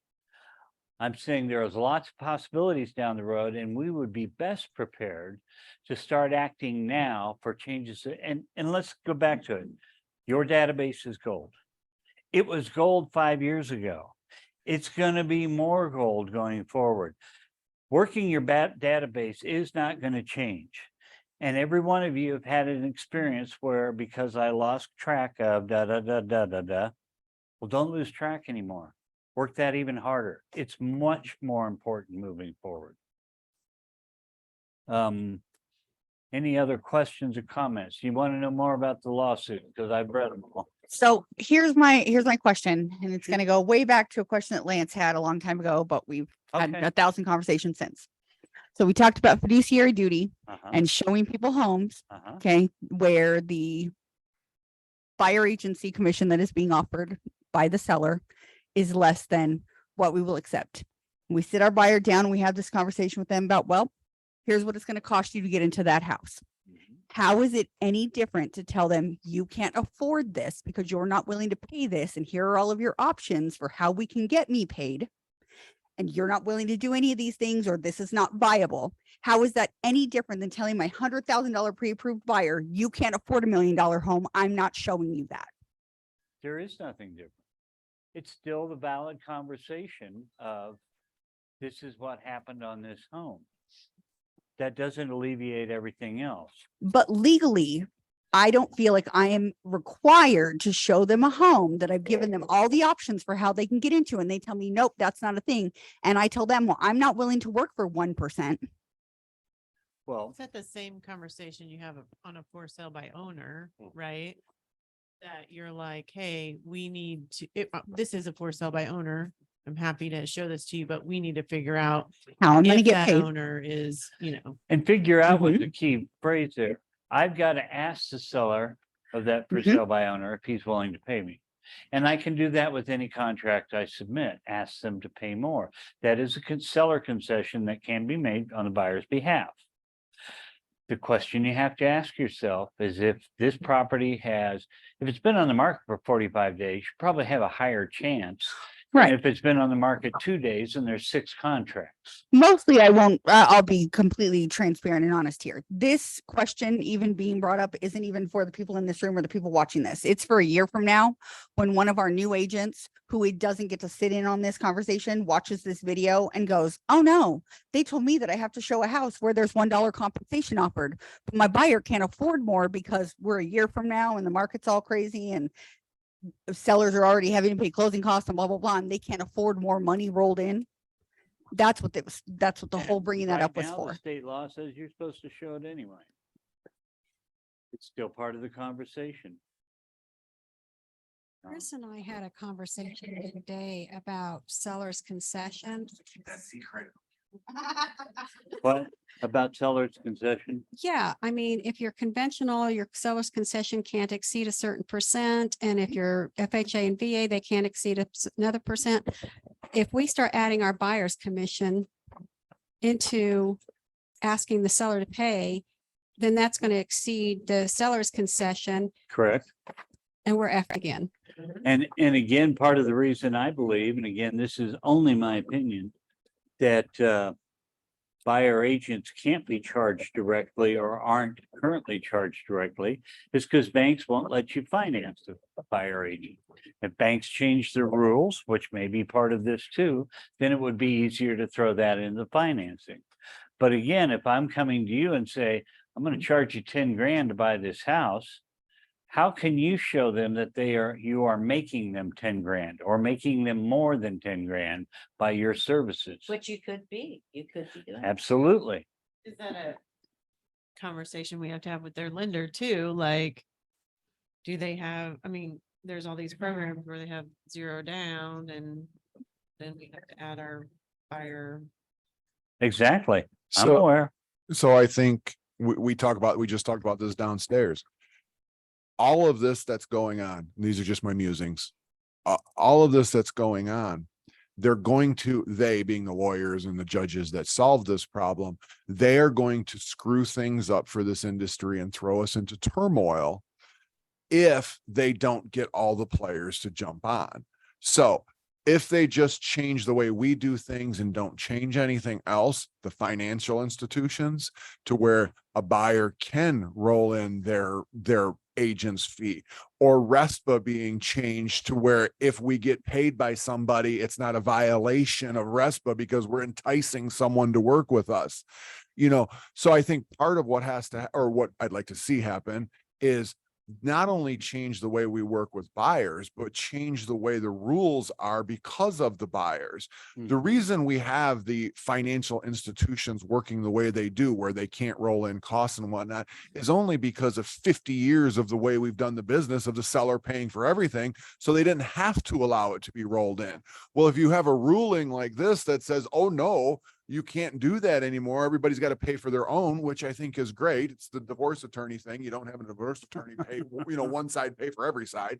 I'm saying there's lots of possibilities down the road, and we would be best prepared to start acting now for changes. And let's go back to it. Your database is gold. It was gold 5 years ago. It's going to be more gold going forward. Working your database is not going to change. And every one of you have had an experience where, because I lost track of well, don't lose track anymore. Work that even harder. It's much more important moving forward. Any other questions or comments? You want to know more about the lawsuit? Because I've read them all. So here's my question, and it's gonna go way back to a question that Lance had a long time ago, but we've had Okay. 1,000 conversations since. So we talked about fiduciary duty Uh-huh, and showing people homes, uh-huh. okay, where the buyer agency commission that is being offered by the seller is less than what we will accept. We sit our buyer down, and we have this conversation with them about, well, here's what it's going to cost you to get into that house. Mhm. How is it any different to tell them you can't afford this because you're not willing to pay this? And here are all of your options for how we can get me paid. And you're not willing to do any of these things, or this is not viable. How is that any different than telling my $100,000 pre-approved buyer, you can't afford $1 million home? I'm not showing you that. There is nothing different. It's still the valid conversation of, this is what happened on this home. That doesn't alleviate everything else. But legally, I don't feel like I am required to show them a home that I've given them all the options for how they can get into. And they tell me, nope, that's not a thing. And I tell them, well, I'm not willing to work for 1%. Well, Is that the same conversation you have on a for sale by owner, right? That you're like, hey, we need to, this is a for sale by owner. I'm happy to show this to you, but we need to figure out How I'm going to if get that paid. owner is, and figure out what the key phrase there. I've got to ask the seller of that for sale by owner if he's willing to pay me. And I can do that with any contract I submit, ask them to pay more. That is a seller concession that can be made on the buyer's behalf. The question you have to ask yourself is, if this property if it's been on the market for 45 days, you probably have a higher chance. Right. If it's been on the market 2 days and there's 6 contracts. Mostly I won't, I'll be completely transparent and honest here. This question even being brought up isn't even for the people in this room or the people watching this. It's for a year from now, when one of our new agents who it doesn't get to sit in on this conversation watches this video and goes, oh no, they told me that I have to show a house where there's $1 compensation offered, but my buyer can't afford more because we're a year from now and the market's all crazy and sellers are already having to pay closing costs and blah, blah, blah, and they can't afford more money rolled in. That's what the whole bringing that Right up was now, for. the state law says you're supposed to show it anyway. It's still part of the conversation. Chris and I had a conversation today about seller's concession. What about seller's concession? Yeah, I mean, if you're conventional, your seller's concession can't exceed a certain percent. And if you're FHA and VA, they can't exceed another percent. If we start adding our buyer's commission into asking the seller to pay, then that's going to exceed the seller's concession Correct. and we're F again. And again, part of the reason I believe, and again, this is only my opinion, that buyer agents can't be charged directly or aren't currently charged directly is because banks won't let you finance a buyer agent. If banks change their rules, which may be part of this too, then it would be easier to throw that into financing. But again, if I'm coming to you and say, I'm going to charge you 10 grand to buy this house, how can you show them that you are making them 10 grand or making them more than 10 grand by your services? Which you could be doing. Absolutely. Is that a conversation we have to have with their lender too? Like, do they have, I mean, there's all these programs where they have 0 down and then we have to add our buyer. Exactly. I'm So, aware. so I think we just talked about this downstairs. All of this that's going on, these are just my musings. All of this that's going on, they being the lawyers and the judges that solve this problem, they are going to screw things up for this industry and throw us into turmoil if they don't get all the players to jump on. So if they just change the way we do things and don't change anything else, the financial institutions, to where a buyer can roll in their agent's fee, or RESPA being changed to where if we get paid by somebody, it's not a violation of RESPA because we're enticing someone to work with us. So I think part of what what I'd like to see happen is not only change the way we work with buyers, but change the way the rules are because of the buyers. The reason we have the financial institutions working the way they do, where they can't roll in costs and whatnot, is only because of 50 years of the way we've done the business of the seller paying for everything. So they didn't have to allow it to be rolled in. Well, if you have a ruling like this that says, oh no, you can't do that anymore, everybody's got to pay for their own, which I think is great. It's the divorce attorney thing. You don't have a divorce attorney pay, one side pay for every side.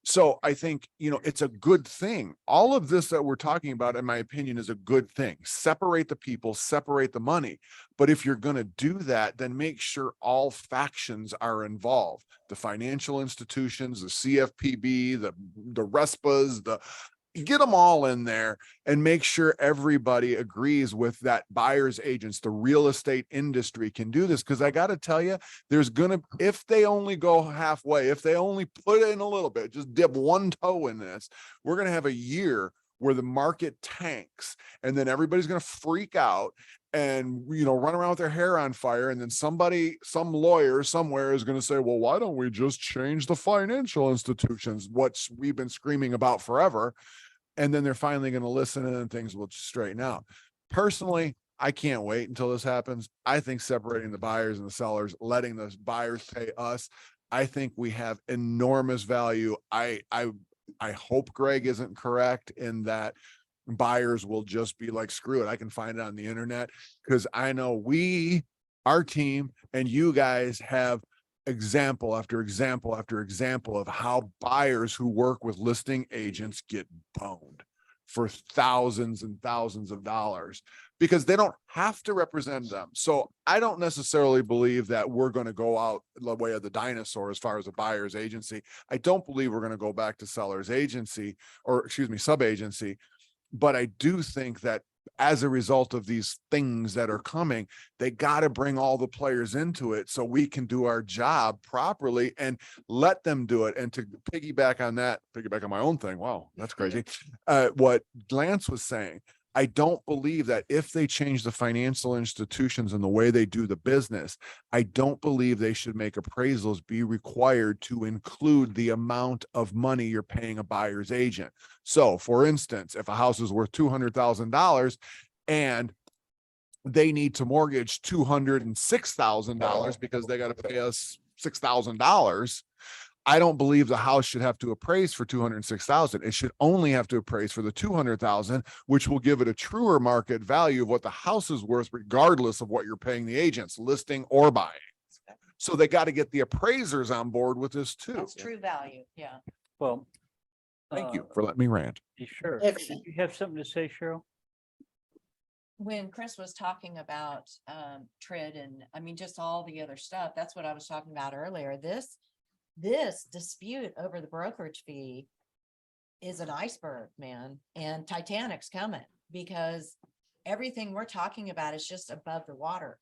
So I think, it's a good thing. All of this that we're talking about, in my opinion, is a good thing. Separate the people, separate the money. But if you're going to do that, then make sure all factions are involved. The financial institutions, the CFPB, the RESPAs, get them all in there and make sure everybody agrees with that. Buyer's agents, the real estate industry can do this. Because I got to tell you, if they only go halfway, if they only put in a little bit, just dip one toe in this, we're going to have a year where the market tanks, and then everybody's going to freak out and run around with their hair on fire. And then some lawyer somewhere is going to say, well, why don't we just change the financial institutions, what we've been screaming about forever? And then they're finally going to listen, and then things will straighten out. Personally, I can't wait until this happens. I think separating the buyers and the sellers, letting the buyers pay us, I think we have enormous value. I hope Greg isn't correct in that buyers will just be like, screw it, I can find it on the internet, because I know our team and you guys have example after example after example of how buyers who work with listing agents get boned for thousands and thousands of dollars because they don't have to represent them. So I don't necessarily believe that we're going to go out the way of the dinosaur as far as a buyer's agency. I don't believe we're going to go back to seller's agency, or sub-agency. But I do think that as a result of these things that are coming, they got to bring all the players into it so we can do our job properly and let them do it. And to piggyback on my own thing. Wow, that's crazy. What Lance was saying, I don't believe that if they change the financial institutions and the way they do the business, I don't believe they should make appraisals be required to include the amount of money you're paying a buyer's agent. So for instance, if a house is worth $200,000 and they need to mortgage $206,000 because they got to pay us $6,000, I don't believe the house should have to appraise for $206,000. It should only have to appraise for the $200,000, which will give it a truer market value of what the house is worth, regardless of what you're paying the agents, listing or buying. So they got to get the appraisers on board with this too. That's true value. Yeah. Well, Thank you for letting me rant. sure. Excellent. You have something to say, Cheryl? When Chris was talking about TRID and just all the other stuff, that's what I was talking about earlier. This dispute over the brokerage fee is an iceberg, man, and Titanic's coming because everything we're talking about is just above the water.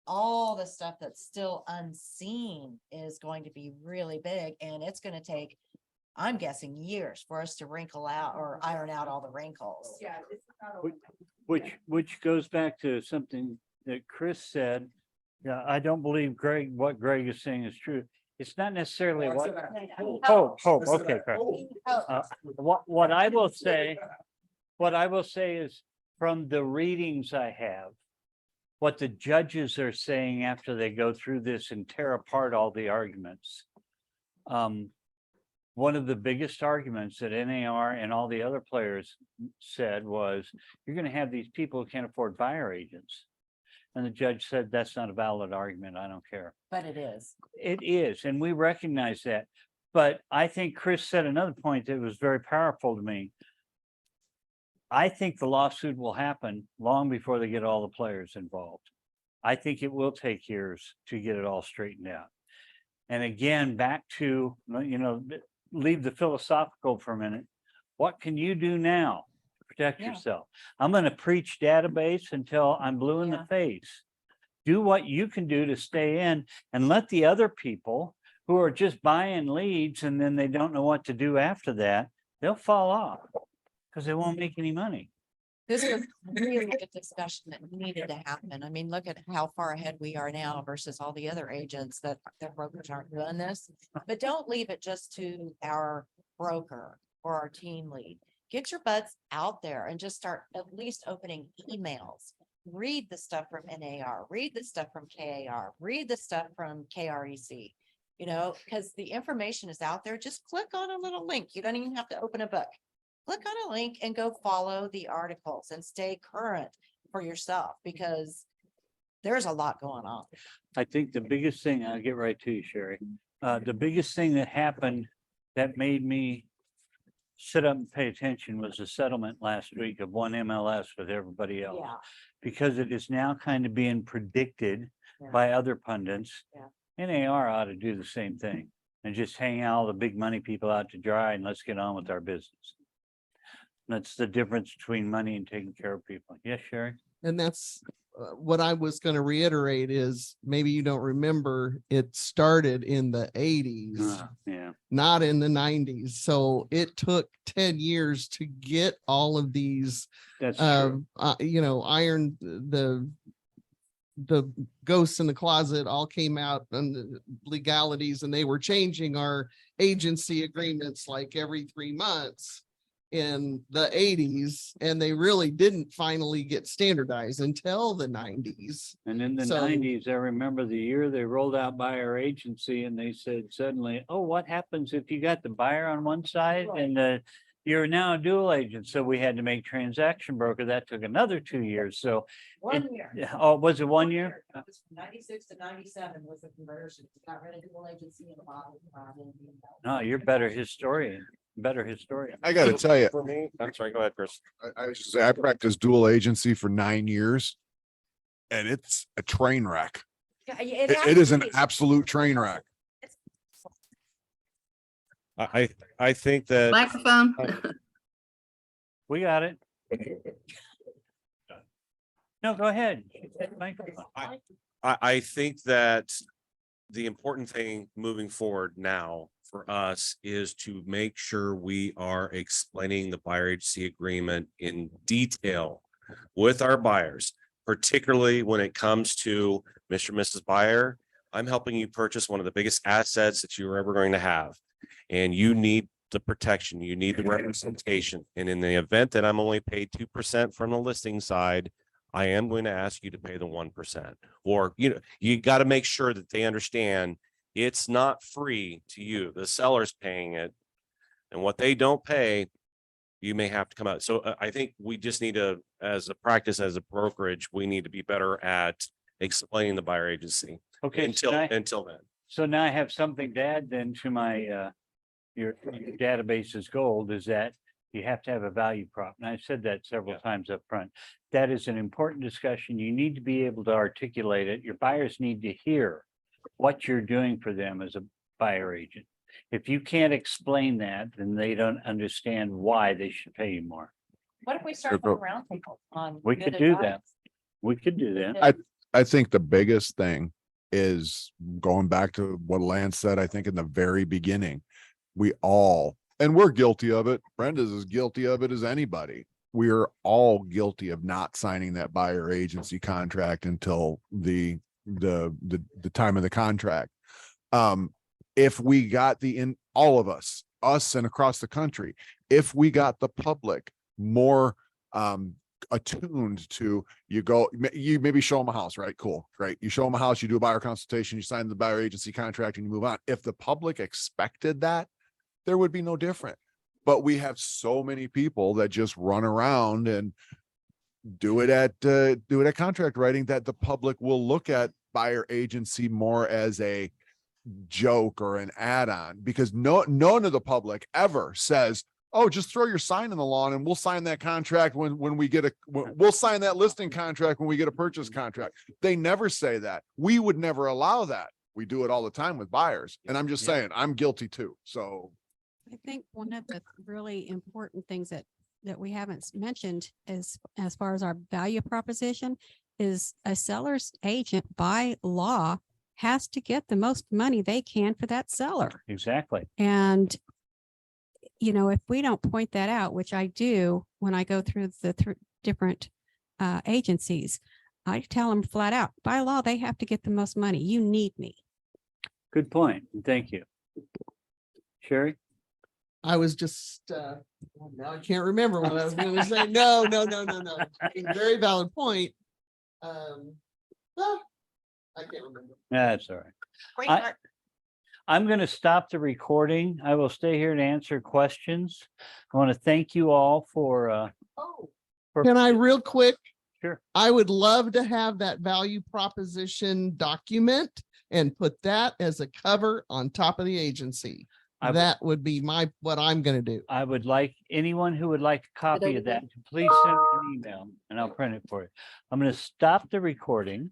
All the stuff that's still unseen is going to be really big, and it's going to take, I'm guessing, years for us to wrinkle out or iron out all the wrinkles. Yeah. Which goes back to something that Chris said. Yeah, I don't believe what Greg is saying is true. It's not necessarily Oh, I what, said that. hope, I said okay, that. correct. Oh. What I will say, is from the readings I have, what the judges are saying after they go through this and tear apart all the arguments. One of the biggest arguments that NAR and all the other players said was, you're gonna have these people who can't afford buyer agents. And the judge said, that's not a valid argument. I don't care. But it is. It is, and we recognize that. But I think Chris said another point that was very powerful to me. I think the lawsuit will happen long before they get all the players involved. I think it will take years to get it all straightened out. And again, back to, leave the philosophical for a minute. What can you do now to protect Yeah. yourself? I'm going to preach database until I'm blue in the Yeah. face. Do what you can do to stay in and let the other people who are just buying leads and then they don't know what to do after that, they'll fall off because they won't make any money. This was really good discussion that needed to happen. I mean, look at how far ahead we are now versus all the other agents that their brokers aren't doing this. But don't leave it just to our broker or our team lead. Get your butts out there and just start at least opening emails. Read the stuff from NAR, read the stuff from KAR, read the stuff from KREC. Because the information is out there. Just click on a little link. You don't even have to open a book. Click on a link and go follow the articles and stay current for yourself because there's a lot going on. I think the biggest thing, I'll get right to you, Sherry. The biggest thing that happened that made me sit up and pay attention was the settlement last week of one MLS with everybody else. Yeah. Because it is now kind of being predicted Yeah. by other pundits. Yeah. NAR ought to do the same thing and just hang all the big money people out to dry and let's get on with our business. That's the difference between money and taking care of people. Yes, Sherry? And that's what I was going to reiterate is maybe you don't remember, it started in the 80s, Yeah. not in the 90s. So it took 10 years to get all of these, That's true. iron, the ghosts in the closet all came out and the legalities, and they were changing our agency agreements like every 3 months in the 80s, and they really didn't finally get standardized until the 90s. And in the So- 90s, I remember the year they rolled out buyer agency and they said suddenly, oh, what happens if you got the buyer on one side and you're now a dual agent? So we had to make transaction broker. That took another 2 years. So, One year. yeah, oh, was it 1 year? It was from 96 to 97 was the conversion. Got rid of dual agency and bought it. No, you're better historian. I gotta tell you, For me, I'm sorry, go ahead, Chris. I was just say, I practiced dual agency for 9 years. And it's a train wreck. It is an absolute train wreck. I think that Microphone. We got it. No, go ahead. Microphone. I think that the important thing moving forward now for us is to make sure we are explaining the buyer agency agreement in detail with our buyers, particularly when it comes to Mr. and Mrs. Buyer. I'm helping you purchase one of the biggest assets that you're ever going to have. And you need the protection, you need the representation. And in the event that I'm only paid 2% from the listing side, I am going to ask you to pay the 1%. Or, you got to make sure that they understand it's not free to you. The seller's paying it. And what they don't pay, you may have to come out. So I think we just need to, as a practice, as a brokerage, we need to be better at explaining the buyer agency Okay, until then. so now I have something to add then to my, your database is gold, is that you have to have a value prop. And I've said that several times up front. That is an important discussion. You need to be able to articulate it. Your buyers need to hear what you're doing for them as a buyer agent. If you can't explain that, then they don't understand why they should pay you more. What if we start going around people on? We good could do advice? that. We could do that. I think the biggest thing is going back to what Lance said, I think in the very beginning, we all, and we're guilty of it. Brenda's as guilty of it as anybody. We're all guilty of not signing that buyer agency contract until the time of the contract. if we got all of us and across the country, if we got the public more attuned to, you maybe show them a house, right? Cool, great. You show them a house, you do a buyer consultation, you sign the buyer agency contract and you move on. If the public expected that, there would be no different. But we have so many people that just run around and do it at contract writing that the public will look at buyer agency more as a joke or an add-on, because none of the public ever says, oh, just throw your sign in the lawn and we'll sign that contract when we'll sign that listing contract when we get a purchase contract. They never say that. We would never allow that. We do it all the time with buyers. And I'm just saying, I'm guilty too. So I think one of the really important things that we haven't mentioned is, as far as our value proposition, is a seller's agent by law has to get the most money they can for that seller. Exactly. And, you know, if we don't point that out, which I do when I go through the different agencies, I tell them flat out, by law, they have to get the most money. You need me. Good point. Thank you. Sherry? I was just, now I can't remember what I was gonna say. No. Very valid point. I can't remember. That's all right. Great I- work. I'm going to stop the recording. I will stay here to answer questions. I want to thank you all for Can I real quick? Sure. I would love to have that value proposition document and put that as a cover on top of the agency. I- That would be what I'm gonna do. I would like anyone who would like a copy of that to please send me an email and I'll print it for you. I'm going to stop the recording.